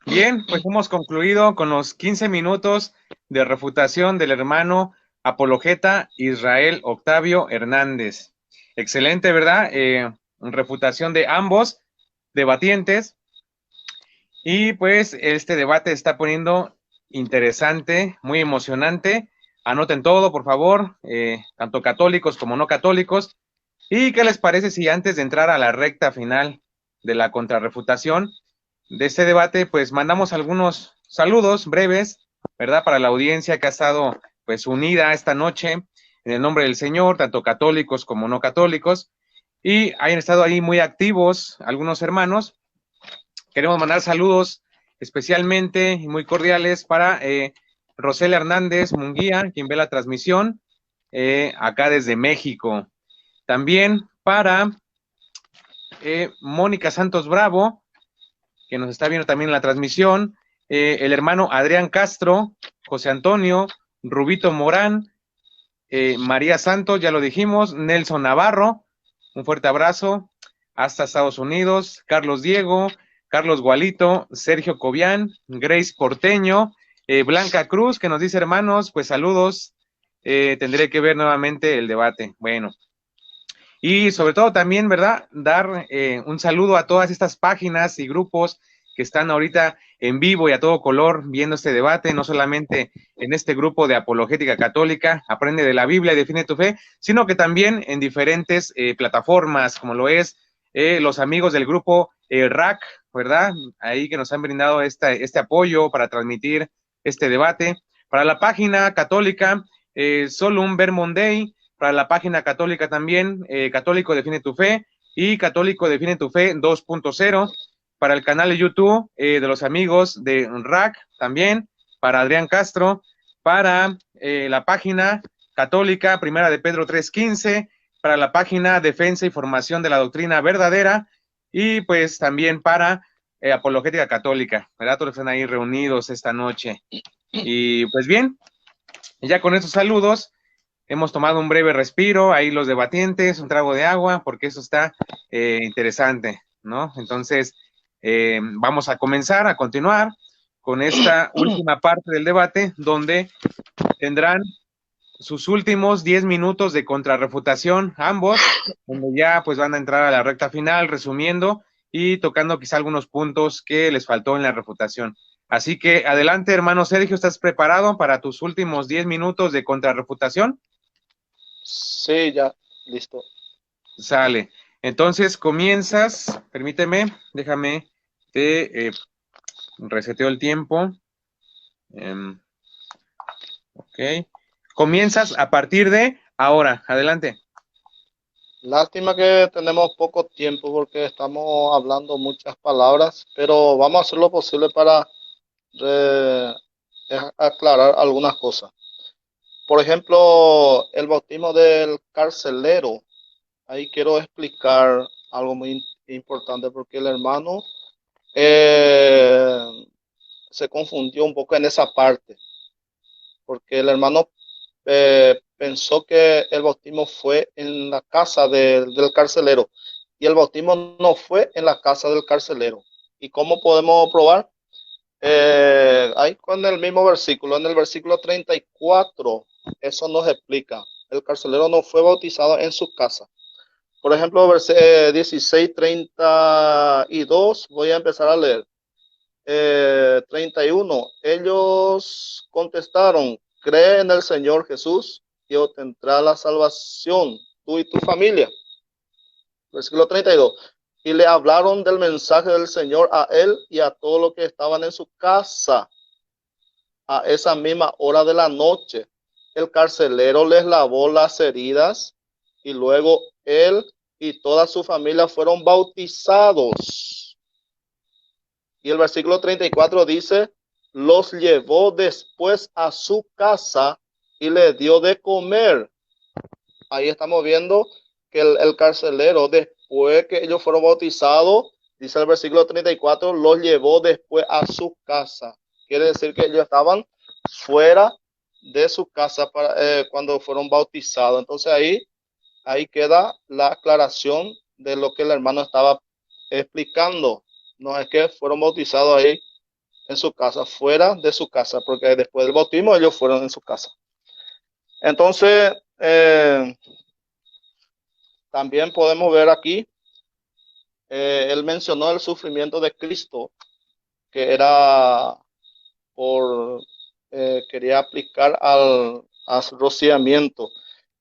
Bien, pues hemos concluido con los 15 minutos de refutación del hermano apologeta Israel Octavio Hernández. Excelente, ¿verdad? Refutación de ambos debatientes. Y pues este debate está poniendo interesante, muy emocionante. Anoten todo, por favor, tanto católicos como no católicos. ¿Y qué les parece si antes de entrar a la recta final de la contrarrefutación de este debate, pues mandamos algunos saludos breves, ¿verdad? Para la audiencia que ha estado pues unida esta noche en el nombre del Señor, tanto católicos como no católicos, y hayan estado ahí muy activos algunos hermanos. Queremos mandar saludos especialmente y muy cordiales para Rosela Hernández Munguía, quien ve la transmisión acá desde México. También para Mónica Santos Bravo, que nos está viendo también en la transmisión, el hermano Adrián Castro, José Antonio, Rubito Morán, María Santos, ya lo dijimos, Nelson Navarro, un fuerte abrazo, hasta Estados Unidos, Carlos Diego, Carlos Gualito, Sergio Cobian, Grace Porteño, Blanca Cruz, que nos dice, hermanos, pues saludos, tendré que ver nuevamente el debate. Bueno, y sobre todo también, ¿verdad? Dar un saludo a todas estas páginas y grupos que están ahorita en vivo y a todo color viendo este debate, no solamente en este grupo de Apologética Católica, Aprende de la Biblia y Define tu Fe, sino que también en diferentes plataformas, como lo es los amigos del grupo RAC, ¿verdad? Ahí que nos han brindado este apoyo para transmitir este debate. Para la página católica, Solum Vermondei, para la página católica también, Católico Define tu Fe y Católico Define tu Fe 2.0, para el canal de YouTube de los amigos de RAC también, para Adrián Castro, para la página católica Primera de Pedro 3.15, para la página Defensa y Formación de la Doctrina Verdadera, y pues también para Apologética Católica, ¿verdad? Todos están ahí reunidos esta noche. Y pues bien, ya con estos saludos, hemos tomado un breve respiro, ahí los debatientes, un trago de agua, porque eso está interesante, ¿no? Entonces, vamos a comenzar, a continuar con esta última parte del debate, donde tendrán sus últimos 10 minutos de contrarrefutación, ambos, donde ya pues van a entrar a la recta final, resumiendo y tocando quizá algunos puntos que les faltó en la refutación. Así que adelante, hermano Sergio, ¿estás preparado para tus últimos 10 minutos de contrarrefutación? Sí, ya, listo. Sale. Entonces comienzas, permíteme, déjame, te reseteo el tiempo. Ok. Ok. Comienzas a partir de ahora. Adelante. Lástima que tenemos poco tiempo porque estamos hablando muchas palabras, pero vamos a hacer lo posible para eh, aclarar algunas cosas. Por ejemplo, el bautismo del carcelero. Ahí quiero explicar algo muy importante porque el hermano eh, se confundió un poco en esa parte, porque el hermano pensó que el bautismo fue en la casa del carcelero y el bautismo no fue en la casa del carcelero. ¿Y cómo podemos probar? Ahí con el mismo versículo, en el versículo 34, eso nos explica. El carcelero no fue bautizado en su casa. Por ejemplo, versículo 16:32, voy a empezar a leer. 31, ellos contestaron, cree en el Señor Jesús y obtendrá la salvación, tú y tu familia. Versículo 32, y le hablaron del mensaje del Señor a él y a todos los que estaban en su casa a esa misma hora de la noche. El carcelero les lavó las heridas y luego él y toda su familia fueron bautizados. Y el versículo 34 dice, los llevó después a su casa y le dio de comer. Ahí estamos viendo que el carcelero, después que ellos fueron bautizados, dice el versículo 34, los llevó después a su casa. Quiere decir que ellos estaban fuera de su casa cuando fueron bautizados. Entonces ahí queda la aclaración de lo que el hermano estaba explicando. No es que fueron bautizados ahí en su casa, fuera de su casa, porque después del bautismo ellos fueron en su casa. Entonces, también podemos ver aquí, él mencionó el sufrimiento de Cristo, que era quería aplicar al rociamiento.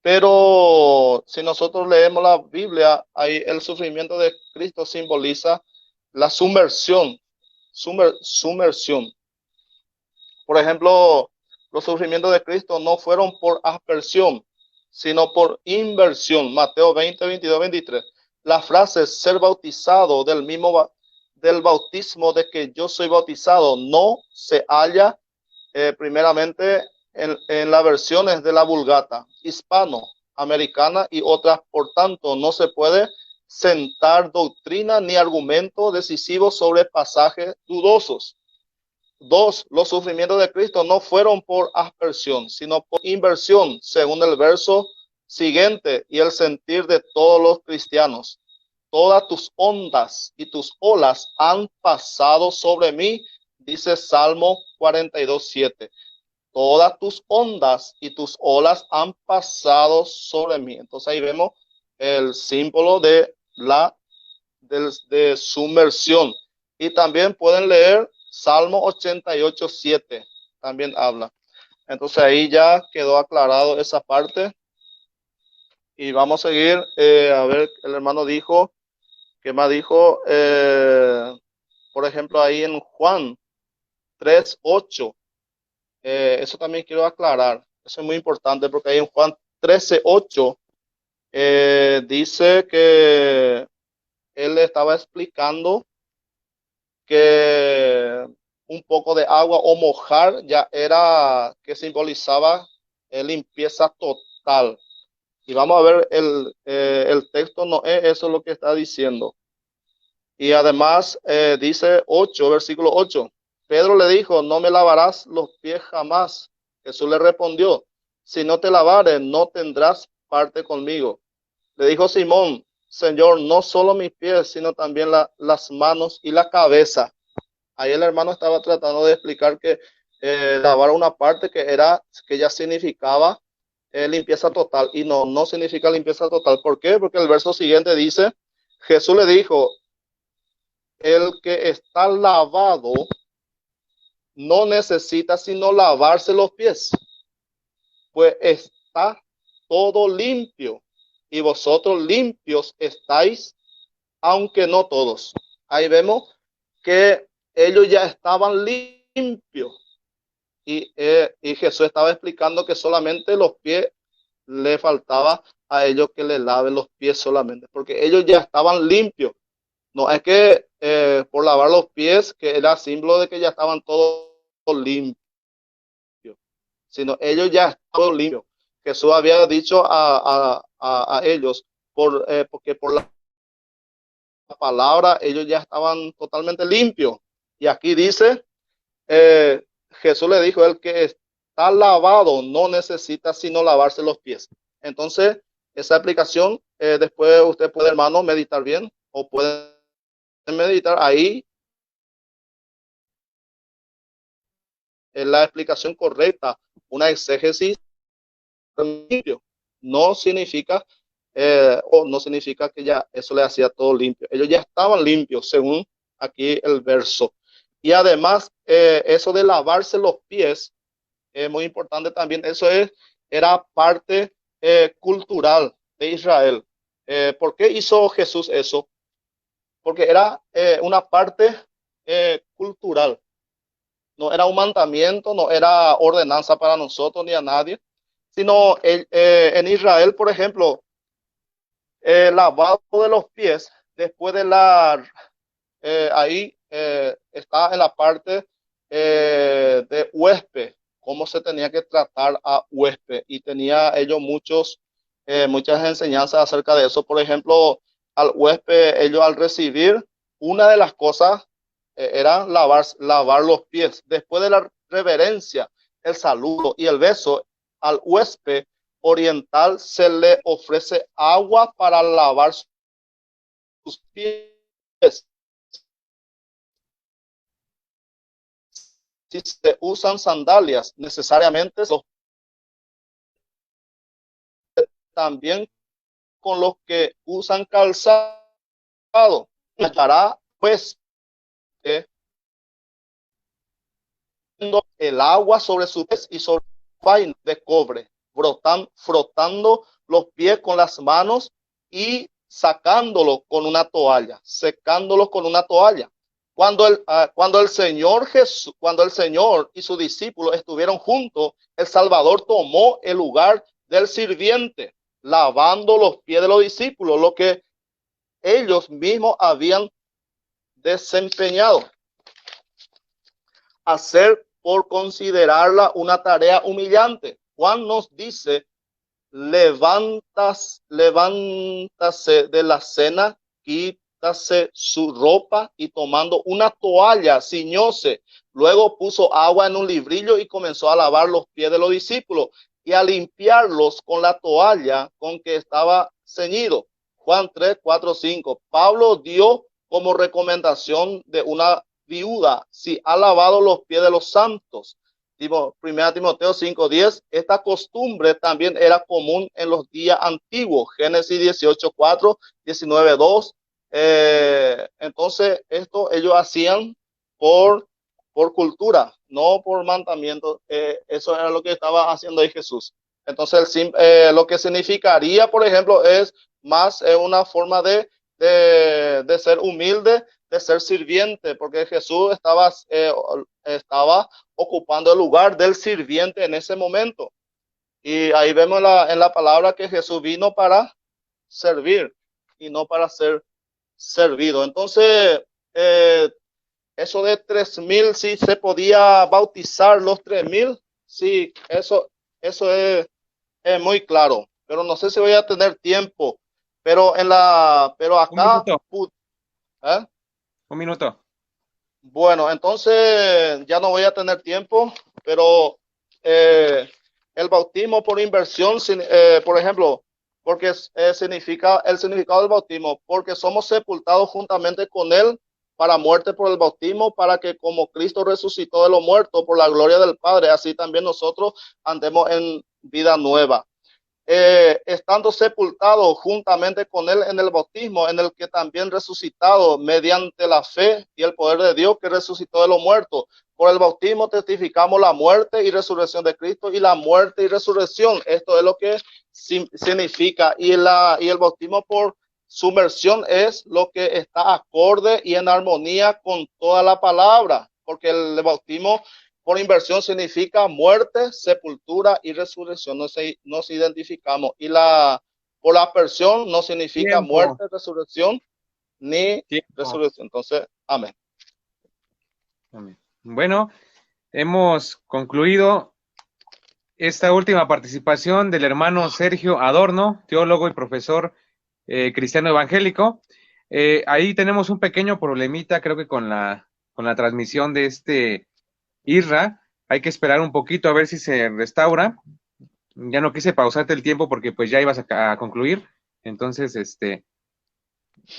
Pero si nosotros leemos la Biblia, ahí el sufrimiento de Cristo simboliza la sumersión. Por ejemplo, los sufrimientos de Cristo no fueron por aspersión, sino por inversión. Mateo 20, 22, 23. La frase ser bautizado del bautismo de que yo soy bautizado no se halla primeramente en las versiones de la Vulgata hispanoamericana y otras. Por tanto, no se puede sentar doctrina ni argumento decisivo sobre pasajes dudosos. Dos, los sufrimientos de Cristo no fueron por aspersión, sino por inversión, según el verso siguiente y el sentir de todos los cristianos. Todas tus ondas y tus olas han pasado sobre mí, dice Salmo 42:7. Todas tus ondas y tus olas han pasado sobre mí. Entonces ahí vemos el símbolo de sumersión. Y también pueden leer Salmo 88:7, también habla. Entonces ahí ya quedó aclarado esa parte. Y vamos a seguir, a ver, el hermano dijo, ¿qué más dijo? Por ejemplo, ahí en Juan 3:8, eso también quiero aclarar. Eso es muy importante porque ahí en Juan 13:8 dice que él estaba explicando que un poco de agua o mojar ya era que simbolizaba limpieza total. Y vamos a ver el texto, no es eso lo que está diciendo. Y además dice 8, versículo 8. Pedro le dijo, no me lavarás los pies jamás. Jesús le respondió, si no te lavares, no tendrás parte conmigo. Le dijo Simón, Señor, no solo mis pies, sino también las manos y la cabeza. Ahí el hermano estaba tratando de explicar que lavar una parte que ya significaba limpieza total, y no significa limpieza total. ¿Por qué? Porque el verso siguiente dice, Jesús le dijo, el que está lavado no necesita sino lavarse los pies, pues está todo limpio, y vosotros limpios estáis, aunque no todos. Ahí vemos que ellos ya estaban limpios, y Jesús estaba explicando que solamente los pies le faltaba a ellos que le laven los pies solamente, porque ellos ya estaban limpios. No es que por lavar los pies, que era símbolo de que ya estaban todos limpios, sino ellos ya estaban limpios. Jesús había dicho a ellos, porque por la palabra ellos ya estaban totalmente limpios. Y aquí dice, Jesús le dijo, el que está lavado no necesita sino lavarse los pies. Entonces, esa aplicación, después usted puede, hermano, meditar bien, o puede meditar ahí en la explicación correcta. Una exégesis limpio no significa o no significa que ya eso le hacía todo limpio. Ellos ya estaban limpios, según aquí el verso. Y además, eso de lavarse los pies es muy importante también. Era parte cultural de Israel. ¿Por qué hizo Jesús eso? Porque era una parte cultural. No era un mandamiento, no era ordenanza para nosotros ni a nadie, sino en Israel, por ejemplo, el lavado de los pies después de ahí está en la parte de huésped, cómo se tenía que tratar a huésped, y tenía ellos muchas enseñanzas acerca de eso. Por ejemplo, al huésped, ellos al recibir, una de las cosas era lavar los pies. Después de la reverencia, el saludo y el beso, al huésped oriental se le ofrece agua para lavar sus pies. Si se usan sandalias, necesariamente también con los que usan calzado, estará pues el agua sobre sus pies y sobre vaina de cobre, frotando los pies con las manos y sacándolo con una toalla, secándolos con una toalla. Cuando el Señor y sus discípulos estuvieron juntos, el Salvador tomó el lugar del sirviente, lavando los pies de los discípulos, lo que ellos mismos habían desempeñado. Hacer por considerarla una tarea humillante. Juan nos dice, levántase de la cena, quítase su ropa, y tomando una toalla ciñóse. Luego puso agua en un librillo y comenzó a lavar los pies de los discípulos y a limpiarlos con la toalla con que estaba ceñido. Juan 3, 4, 5. Pablo dio como recomendación de una viuda si ha lavado los pies de los santos. 1 Timoteo 5:10. Esta costumbre también era común en los días antiguos. Génesis 18:4, 19:2. Entonces, esto ellos hacían por cultura, no por mandamiento. Eso era lo que estaba haciendo ahí Jesús. Entonces, lo que significaría, por ejemplo, es más una forma de ser humilde, de ser sirviente, porque Jesús estaba ocupando el lugar del sirviente en ese momento. Y ahí vemos en la palabra que Jesús vino para servir y no para ser servido. Entonces, eso de 3,000, si se podía bautizar los 3,000, sí, eso es muy claro. Pero no sé si voy a tener tiempo. Pero acá, ¿eh? Un minuto. Bueno, entonces ya no voy a tener tiempo, pero el bautismo por inversión, por ejemplo, porque significa el significado del bautismo, porque somos sepultados juntamente con él para muerte por el bautismo, para que como Cristo resucitó de los muertos por la gloria del Padre, así también nosotros andemos en vida nueva. Estando sepultado juntamente con él en el bautismo, en el que también resucitado mediante la fe y el poder de Dios que resucitó de los muertos. Por el bautismo testificamos la muerte y resurrección de Cristo, y la muerte y resurrección. Esto es lo que significa. Y el bautismo por sumersión es lo que está acorde y en armonía con toda la palabra, porque el bautismo por inversión significa muerte, sepultura y resurrección. Nos identificamos. Y por aspersión no significa Tiempo, muerte, resurrección, ni tiempo. resurrección. Entonces, amén. Amén. Bueno, hemos concluido esta última participación del hermano Sergio Adorno, teólogo y profesor cristiano evangélico. Ahí tenemos un pequeño problemita, creo que con la transmisión de este IRRA. Hay que esperar un poquito a ver si se restaura. Ya no quise pausarte el tiempo porque pues ya ibas a concluir. Entonces,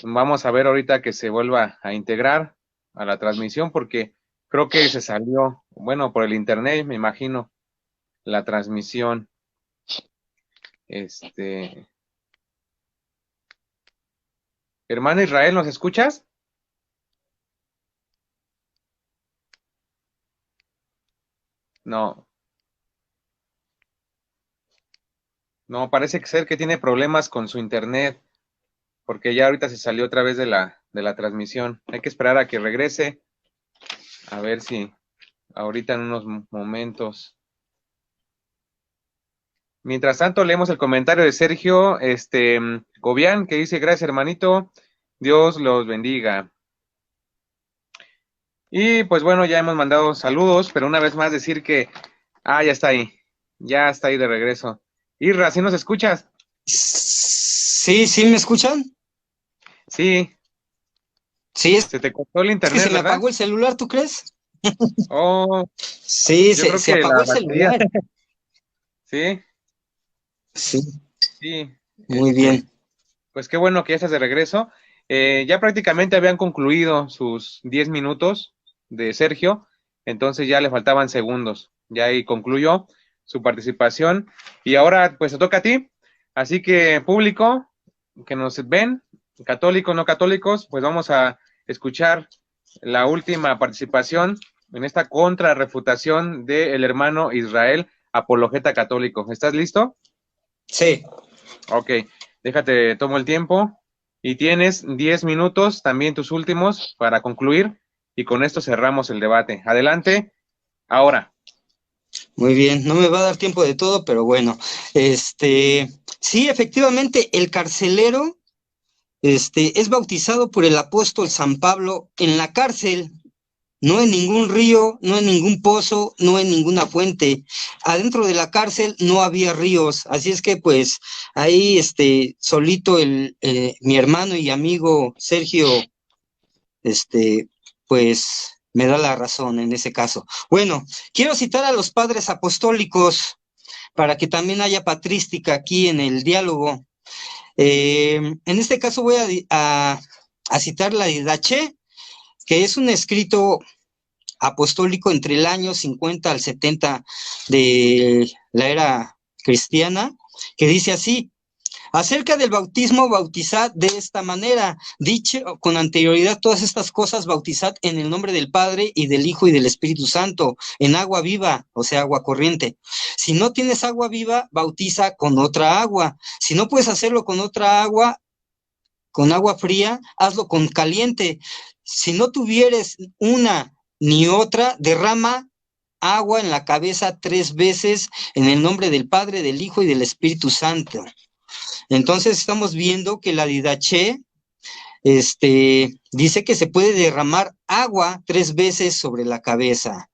vamos a ver ahorita que se vuelva a integrar a la transmisión porque creo que se salió, bueno, por el internet, me imagino, la transmisión. Hermano Israel, ¿nos escuchas? No. No, parece ser que tiene problemas con su internet, porque ya ahorita se salió otra vez de la transmisión. Hay que esperar a que regrese, a ver si ahorita en unos momentos. Mientras tanto, leemos el comentario de Sergio Gobián, que dice, gracias hermanito, Dios los bendiga. Y pues bueno, ya hemos mandado saludos, pero una vez más decir que, ya está ahí de regreso. Irra, ¿sí nos escuchas? Sí, ¿sí me escuchan? Sí. Sí, Se te cortó el es internet, que se me ¿verdad? apagó el celular, ¿tú crees? Oh, Sí, yo creo se que apagó la el batería. celular. Sí, Sí, sí. muy bien. Pues qué bueno que ya estás de regreso. Ya prácticamente habían concluido sus 10 minutos de Sergio, entonces ya le faltaban segundos. Ya ahí concluyó su participación y ahora pues te toca a ti. Así que público que nos ven, católicos, no católicos, pues vamos a escuchar la última participación en esta contrarrefutación del hermano Israel, apologeta católico. ¿Estás listo? Sí. Ok, déjate, tomo el tiempo y tienes 10 minutos, también tus últimos, para concluir y con esto cerramos el debate. Adelante, ahora. Muy bien, no me va a dar tiempo de todo, pero bueno, sí, efectivamente, el carcelero, es bautizado por el apóstol San Pablo en la cárcel, no en ningún río, no en ningún pozo, no en ninguna fuente. Adentro de la cárcel no había ríos, así es que pues ahí, solito mi hermano y amigo Sergio, pues me da la razón en ese caso. Bueno, quiero citar a los padres apostólicos para que también haya patrística aquí en el diálogo. En este caso voy a citar la Didache, que es un escrito apostólico entre el año 50 al 70 de la era cristiana, que dice así: acerca del bautismo, bautizad de esta manera, dicho con anterioridad todas estas cosas, bautizad en el nombre del Padre y del Hijo y del Espíritu Santo, en agua viva, o sea, agua corriente. Si no tienes agua viva, bautiza con otra agua. Si no puedes hacerlo con otra agua, con agua fría, hazlo con caliente. Si no tuvieres una ni otra, derrama agua en la cabeza 3 veces en el nombre del Padre, del Hijo y del Espíritu Santo. Entonces estamos viendo que la Didache dice que se puede derramar agua 3 veces sobre la cabeza.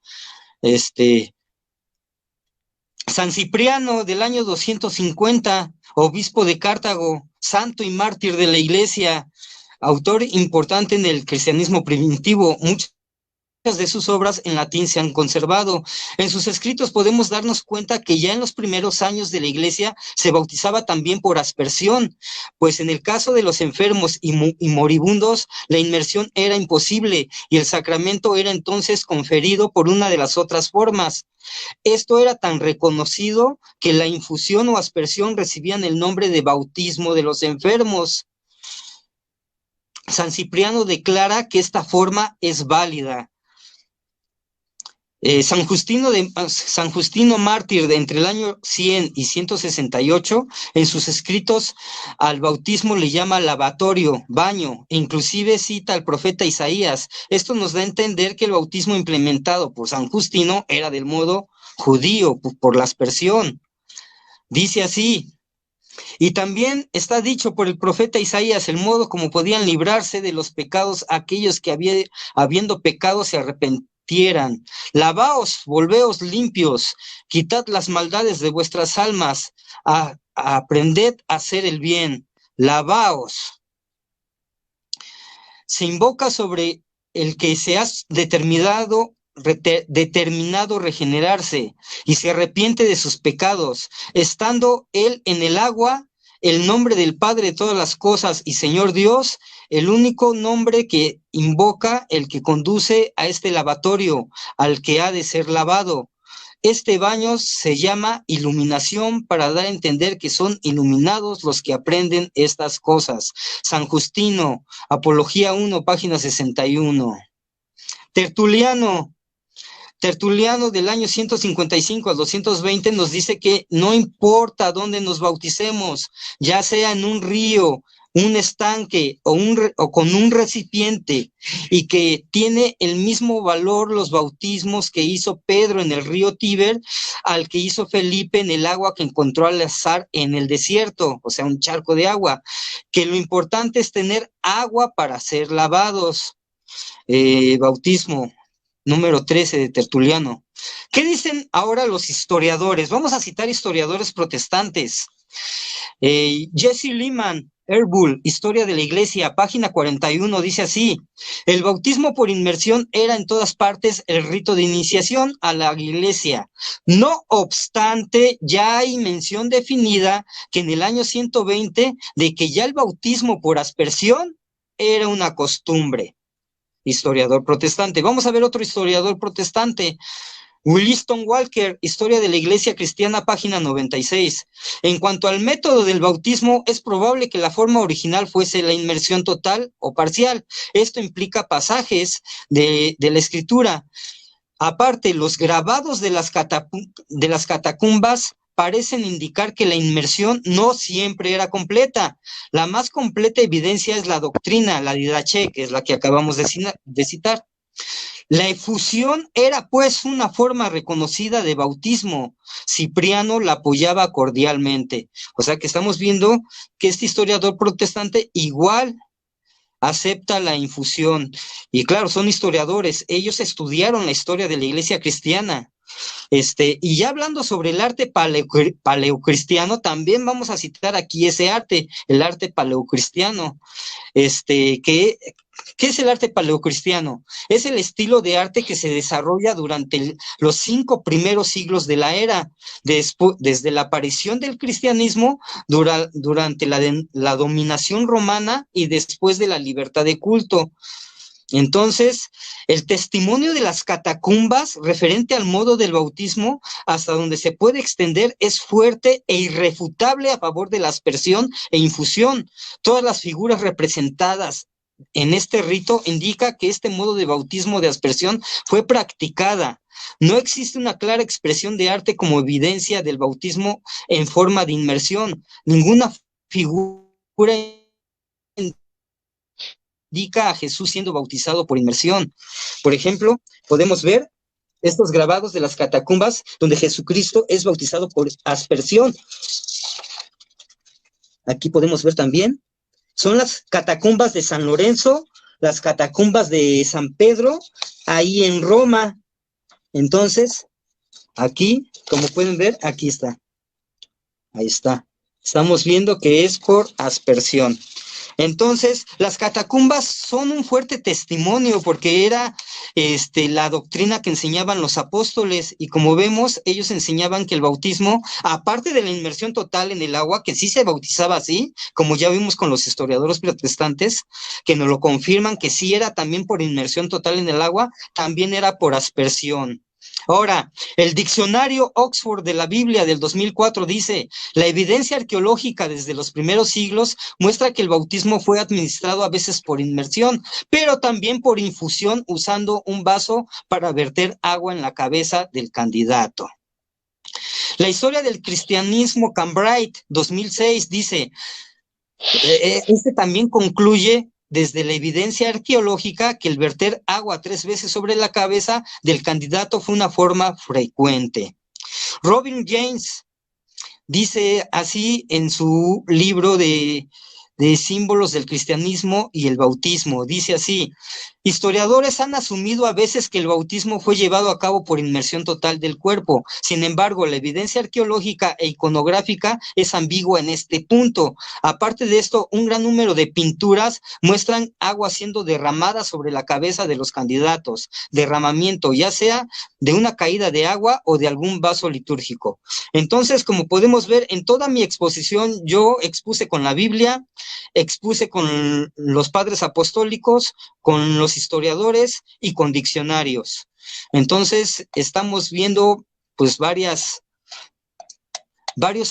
San Cipriano del año 250, obispo de Cartago, santo y mártir de la iglesia, autor importante en el cristianismo primitivo, muchas de sus obras en latín se han conservado. En sus escritos podemos darnos cuenta que ya en los primeros años de la iglesia se bautizaba también por aspersión, pues en el caso de los enfermos y moribundos, la inmersión era imposible y el sacramento era entonces conferido por una de las otras formas. Esto era tan reconocido que la infusión o aspersión recibían el nombre de bautismo de los enfermos. San Cipriano declara que esta forma es válida. San Justino mártir de entre el año 100 y 168, en sus escritos al bautismo le llama lavatorio, baño, e inclusive cita al profeta Isaías. Esto nos da a entender que el bautismo implementado por San Justino era del modo judío, por la aspersión. Dice así: y también está dicho por el profeta Isaías el modo como podían librarse de los pecados aquellos que habiendo pecado se arrepentieran. Lavaos, volveos limpios, quitad las maldades de vuestras almas, aprended a hacer el bien, lavaos. Se invoca sobre el que se ha determinado regenerarse y se arrepiente de sus pecados, estando él en el agua, el nombre del Padre de todas las cosas y Señor Dios, el único nombre que invoca el que conduce a este lavatorio, al que ha de ser lavado. Este baño se llama iluminación para dar a entender que son iluminados los que aprenden estas cosas. San Justino, Apología 1, página 61. Tertuliano del año 155 al 220 nos dice que no importa dónde nos bauticemos, ya sea en un río, un estanque o con un recipiente, y que tiene el mismo valor los bautismos que hizo Pedro en el río Tíber al que hizo Felipe en el agua que encontró al azar en el desierto, o sea, un charco de agua, que lo importante es tener agua para ser lavados. Bautismo número 13 de Tertuliano. ¿Qué dicen ahora los historiadores? Vamos a citar historiadores protestantes. Jesse Lehman, Airbull, Historia de la Iglesia, página 41, dice así: el bautismo por inmersión era en todas partes el rito de iniciación a la Iglesia. No obstante, ya hay mención definida que en el año 120 de que ya el bautismo por aspersión era una costumbre. Historiador protestante. Vamos a ver otro historiador protestante. Williston Walker, Historia de la Iglesia Cristiana, página 96. En cuanto al método del bautismo, es probable que la forma original fuese la inmersión total o parcial. Esto implica pasajes de la Escritura. Aparte, los grabados de las catacumbas parecen indicar que la inmersión no siempre era completa. La más completa evidencia es la doctrina, la didache, que es la que acabamos de citar. La efusión era pues una forma reconocida de bautismo. Cipriano la apoyaba cordialmente. O sea que estamos viendo que este historiador protestante igual acepta la infusión. Y claro, son historiadores, ellos estudiaron la historia de la Iglesia cristiana. Y ya hablando sobre el arte paleocristiano, también vamos a citar aquí ese arte, el arte paleocristiano. ¿Qué es el arte paleocristiano? Es el estilo de arte que se desarrolla durante los 5 primeros siglos de la era, desde la aparición del cristianismo, durante la dominación romana y después de la libertad de culto. Entonces, el testimonio de las catacumbas referente al modo del bautismo, hasta donde se puede extender, es fuerte e irrefutable a favor de la aspersión e infusión. Todas las figuras representadas en este rito indica que este modo de bautismo de aspersión fue practicada. No existe una clara expresión de arte como evidencia del bautismo en forma de inmersión. Ninguna figura indica a Jesús siendo bautizado por inmersión. Por ejemplo, podemos ver estos grabados de las catacumbas donde Jesucristo es bautizado por aspersión. Aquí podemos ver también, son las catacumbas de San Lorenzo, las catacumbas de San Pedro, ahí en Roma. Entonces, aquí, como pueden ver, aquí está. Ahí está. Estamos viendo que es por aspersión. Entonces, las catacumbas son un fuerte testimonio porque era la doctrina que enseñaban los apóstoles, y como vemos, ellos enseñaban que el bautismo, aparte de la inmersión total en el agua, que sí se bautizaba así, como ya vimos con los historiadores protestantes, que nos lo confirman que sí era también por inmersión total en el agua, también era por aspersión. Ahora, el diccionario Oxford de la Biblia del 2004 dice, la evidencia arqueológica desde los primeros siglos muestra que el bautismo fue administrado a veces por inmersión, pero también por infusión usando un vaso para verter agua en la cabeza del candidato. La historia del cristianismo Cambridge 2006 dice, este también concluye desde la evidencia arqueológica que el verter agua 3 veces sobre la cabeza del candidato fue una forma frecuente. Robin James dice así en su libro de símbolos del cristianismo y el bautismo, dice así, historiadores han asumido a veces que el bautismo fue llevado a cabo por inmersión total del cuerpo, sin embargo, la evidencia arqueológica e iconográfica es ambigua en este punto. Aparte de esto, un gran número de pinturas muestran agua siendo derramada sobre la cabeza de los candidatos, derramamiento ya sea de una caída de agua o de algún vaso litúrgico. Entonces, como podemos ver, en toda mi exposición yo expuse con la Biblia, expuse con los padres apostólicos, con los historiadores y con diccionarios. Entonces, estamos viendo pues varios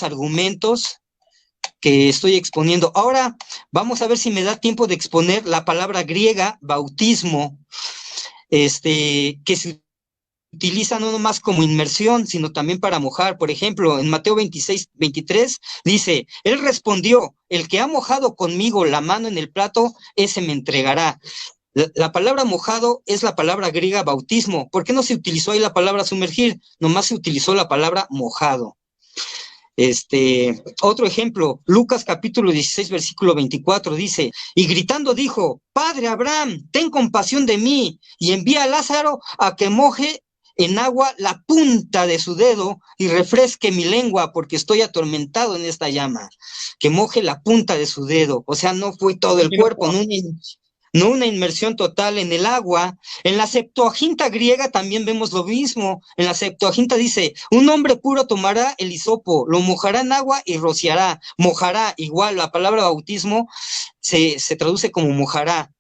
argumentos que estoy exponiendo. Ahora vamos a ver si me da tiempo de exponer la palabra griega bautismo, que se utiliza no nomás como inmersión, sino también para mojar. Por ejemplo, en Mateo 26:23 dice, él respondió, el que ha mojado conmigo la mano en el plato, ese me entregará. La palabra mojado es la palabra griega bautismo. ¿Por qué no se utilizó ahí la palabra sumergir? Nomás se utilizó la palabra mojado. Otro ejemplo, Lucas capítulo 16, versículo 24 dice, y gritando dijo, Padre Abraham, ten compasión de mí, y envía a Lázaro a que moje en agua la punta de su dedo y refresque mi lengua porque estoy atormentado en esta llama. Que moje la punta de su dedo, o sea, no fue todo el cuerpo, no una inmersión total en el agua. En la Septuaginta griega también vemos lo mismo. En la Septuaginta dice, un hombre puro tomará el hisopo, lo mojará en agua y rociará. Mojará, igual, la palabra bautismo se traduce como mojará.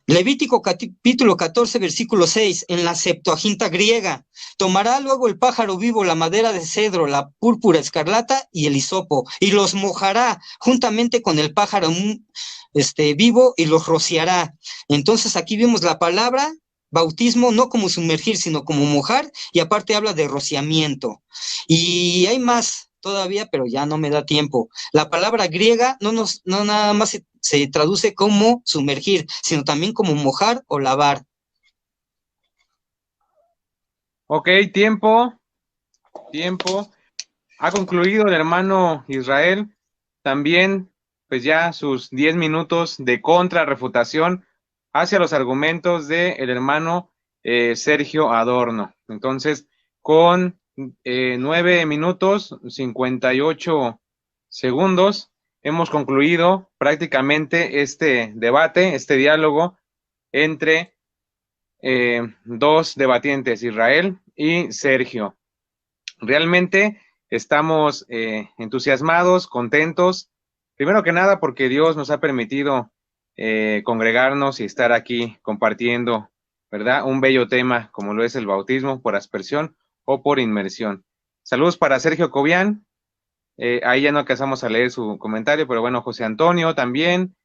Levítico capítulo 14, versículo 6, en la Septuaginta griega, tomará luego el pájaro vivo, la madera de cedro, la púrpura escarlata y el hisopo, y los mojará juntamente con el pájaro vivo y los rociará. Entonces aquí vemos la palabra bautismo no como sumergir, sino como mojar, y aparte habla de rociamiento. Y hay más todavía, pero ya no me da tiempo. La palabra griega no nada más se traduce como sumergir, sino también como mojar o lavar. Ok, tiempo. Ha concluido el hermano Israel. También, pues ya sus 10 minutos de contrarrefutación hacia los argumentos del hermano Sergio Adorno. Entonces, con 9 minutos 58 segundos, hemos concluido prácticamente este debate, este diálogo entre dos debatientes, Israel y Sergio. Realmente estamos entusiasmados, contentos, primero que nada porque Dios nos ha permitido congregarnos y estar aquí compartiendo, ¿verdad? Un bello tema como lo es el bautismo por aspersión o por inmersión. Saludos para Sergio Cobian, ahí ya no alcanzamos a leer su comentario, pero bueno, José Antonio también,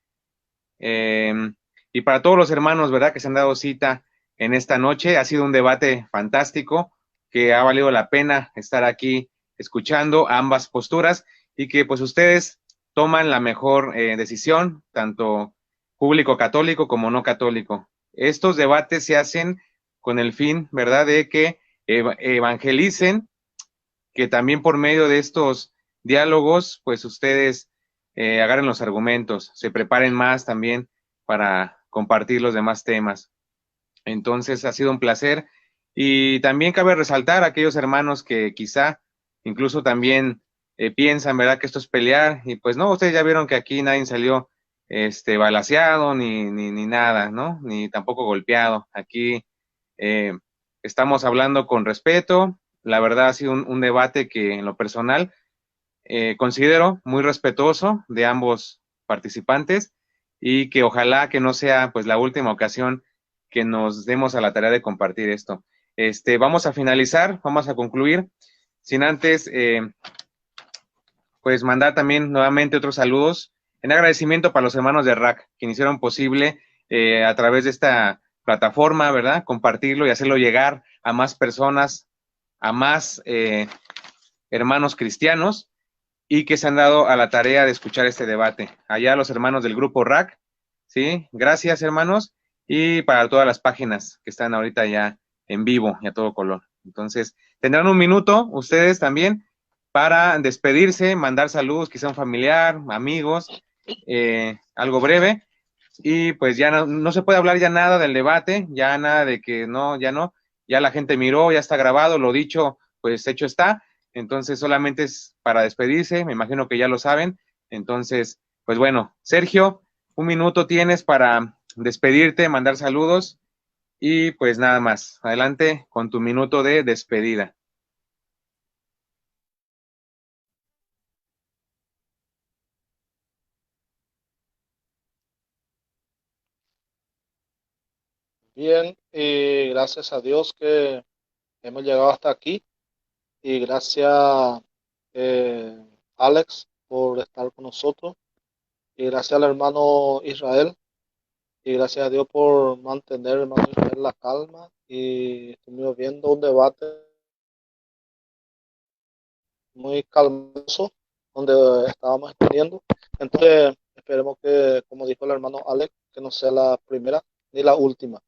y para todos los hermanos, ¿verdad? Que se han dado cita en esta noche, ha sido un debate fantástico, que ha valido la pena estar aquí escuchando ambas posturas y que pues ustedes toman la mejor decisión, tanto público católico como no católico. Estos debates se hacen con el fin, ¿verdad?, de que evangelicen, que también por medio de estos diálogos, pues ustedes agarren los argumentos, se preparen más también para compartir los demás temas. Entonces ha sido un placer. Y también cabe resaltar a aquellos hermanos que quizá incluso también piensan, ¿verdad?, que esto es pelear, y pues no, ustedes ya vieron que aquí nadie salió balaceado ni nada, ¿no? Ni tampoco golpeado. Aquí estamos hablando con respeto. La verdad ha sido un debate que en lo personal considero muy respetuoso de ambos participantes y que ojalá que no sea pues la última ocasión que nos demos a la tarea de compartir esto. vamos a finalizar, vamos a concluir, sin antes, pues mandar también nuevamente otros saludos en agradecimiento para los hermanos de RAC, quienes hicieron posible a través de esta plataforma, ¿verdad? Compartirlo y hacerlo llegar a más personas, a más hermanos cristianos, y que se han dado a la tarea de escuchar este debate. Allá los hermanos del grupo RAC, ¿sí? Gracias, hermanos, y para todas las páginas que están ahorita ya en vivo y a todo color. Entonces, tendrán un minuto ustedes también para despedirse, mandar saludos, quizá un familiar, amigos, algo breve, y pues ya no se puede hablar ya nada del debate, ya nada de que no, ya la gente miró, ya está grabado, lo dicho, pues hecho está. Entonces solamente es para despedirse, me imagino que ya lo saben. Entonces, pues bueno, Sergio, un minuto tienes para despedirte, mandar saludos y pues nada más. Adelante con tu minuto de despedida. Bien, y gracias a Dios que hemos llegado hasta aquí. Y gracias, eh, Alex, por estar con nosotros. Y gracias al hermano Israel. Y gracias a Dios por mantener, hermano Israel, la calma. Y estuvimos viendo un debate muy calmoso donde estábamos estudiando. Entonces, esperemos que, como dijo el hermano Alex, que no sea la primera ni la última.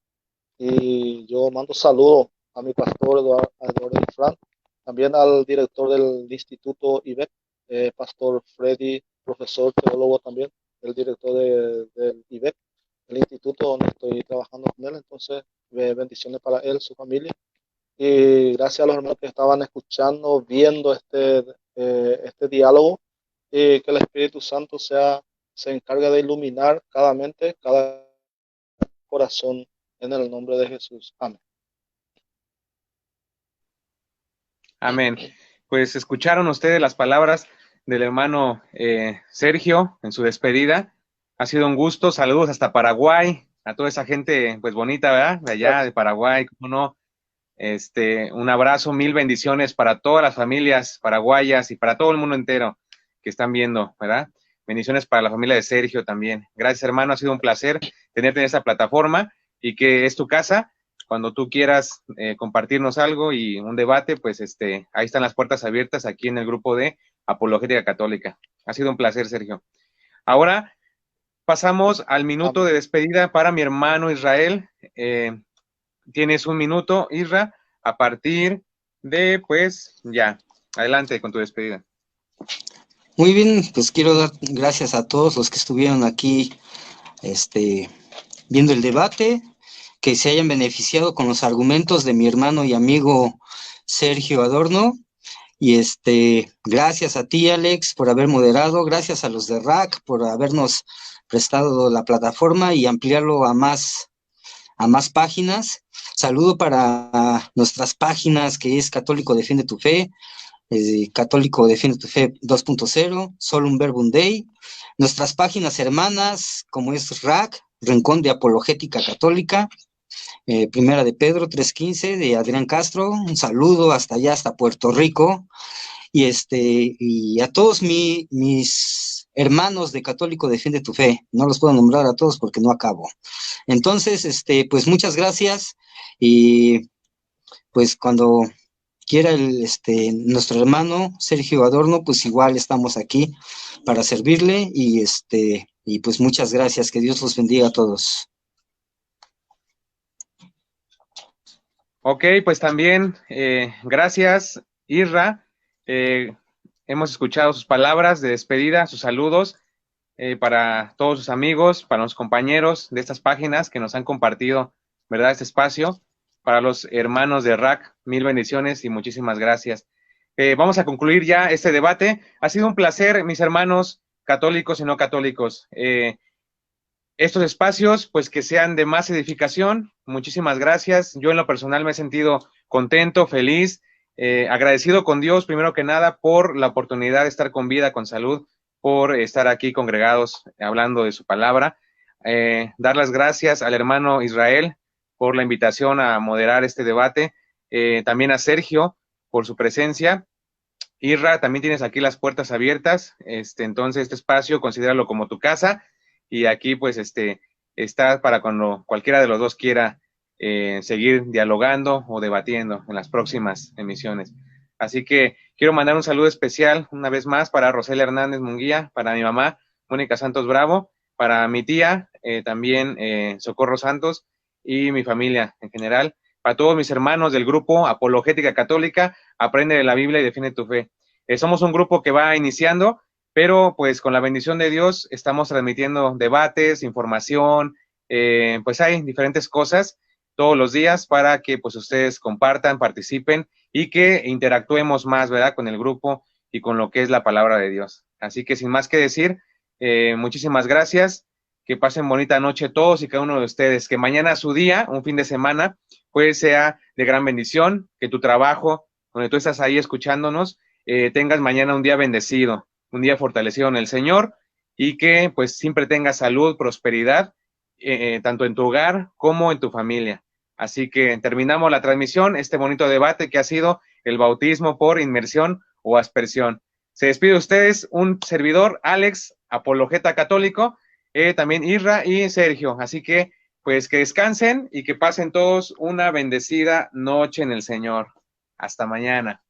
Y yo mando saludos a mi pastor Eduardo Ifrán, también al director del Instituto IBEC, pastor Freddy, profesor teólogo también, el director del IBEC, el instituto donde estoy trabajando con él. Entonces, bendiciones para él, su familia. Y gracias a los hermanos que estaban escuchando, viendo este diálogo, y que el Espíritu Santo se encargue de iluminar cada mente, cada corazón, en el nombre de Jesús. Amén. Amén. Pues escucharon ustedes las palabras del hermano Sergio en su despedida. Ha sido un gusto. Saludos hasta Paraguay, a toda esa gente pues bonita, ¿verdad? De allá, de Paraguay, ¿cómo no? Un abrazo, mil bendiciones para todas las familias paraguayas y para todo el mundo entero que están viendo, ¿verdad? Bendiciones para la familia de Sergio también. Gracias, hermano, ha sido un placer tenerte en esta plataforma y que es tu casa. Cuando tú quieras compartirnos algo y un debate, pues ahí están las puertas abiertas aquí en el grupo de Apologética Católica. Ha sido un placer, Sergio. Ahora pasamos al minuto de despedida para mi hermano Israel. Tienes un minuto, Isra, a partir de, pues, ya. Adelante con tu despedida. Muy bien, pues quiero dar gracias a todos los que estuvieron aquí viendo el debate, que se hayan beneficiado con los argumentos de mi hermano y amigo Sergio Adorno. Y gracias a ti, Alex, por haber moderado, gracias a los de RAC por habernos prestado la plataforma y ampliarlo a más páginas. Saludo para nuestras páginas, que es Católico Defiende tu Fe, Católico Defiende tu Fe 2.0, Solum Verbum Dei, nuestras páginas hermanas, como es RAC, Rincón de Apologética Católica, Primera de Pedro 3.15, de Adrián Castro, un saludo hasta allá, hasta Puerto Rico, y a todos mis hermanos de Católico Defiende tu Fe, no los puedo nombrar a todos porque no acabo. Entonces, pues muchas gracias, y pues cuando quiera nuestro hermano Sergio Adorno, pues igual estamos aquí para servirle, y pues muchas gracias, que Dios los bendiga a todos. Ok, pues también gracias, Isra. Hemos escuchado sus palabras de despedida, sus saludos para todos sus amigos, para los compañeros de estas páginas que nos han compartido, ¿verdad?, este espacio. Para los hermanos de RAC, mil bendiciones y muchísimas gracias. Vamos a concluir ya este debate. Ha sido un placer, mis hermanos católicos y no católicos. Estos espacios, pues que sean de más edificación. Muchísimas gracias. Yo en lo personal me he sentido contento, feliz, agradecido con Dios, primero que nada, por la oportunidad de estar con vida, con salud, por estar aquí congregados hablando de su palabra. Dar las gracias al hermano Israel por la invitación a moderar este debate. también a Sergio por su presencia. Irra, también tienes aquí las puertas abiertas, entonces este espacio considéralo como tu casa, y aquí pues está para cuando cualquiera de los dos quiera seguir dialogando o debatiendo en las próximas emisiones. Así que quiero mandar un saludo especial una vez más para Roselia Hernández Munguía, para mi mamá Mónica Santos Bravo, para mi tía también Socorro Santos, y mi familia en general, para todos mis hermanos del grupo Apologética Católica, Aprende de la Biblia y Defiende tu Fe. Somos un grupo que va iniciando, pero pues con la bendición de Dios estamos transmitiendo debates, información, pues hay diferentes cosas todos los días para que pues ustedes compartan, participen y que interactuemos más, ¿verdad?, con el grupo y con lo que es la palabra de Dios. Así que sin más que decir, muchísimas gracias, que pasen bonita noche todos y cada uno de ustedes, que mañana su día, un fin de semana, pues sea de gran bendición, que tu trabajo, donde tú estás ahí escuchándonos, tengas mañana un día bendecido, un día fortalecido en el Señor, y que pues siempre tengas salud, prosperidad, tanto en tu hogar como en tu familia. Así que terminamos la transmisión, este bonito debate que ha sido el bautismo por inmersión o aspersión. Se despide de ustedes un servidor, Alex, apologeta católico, también Irra y Sergio. Así que pues que descansen y que pasen todos una bendecida noche en el Señor. Hasta mañana.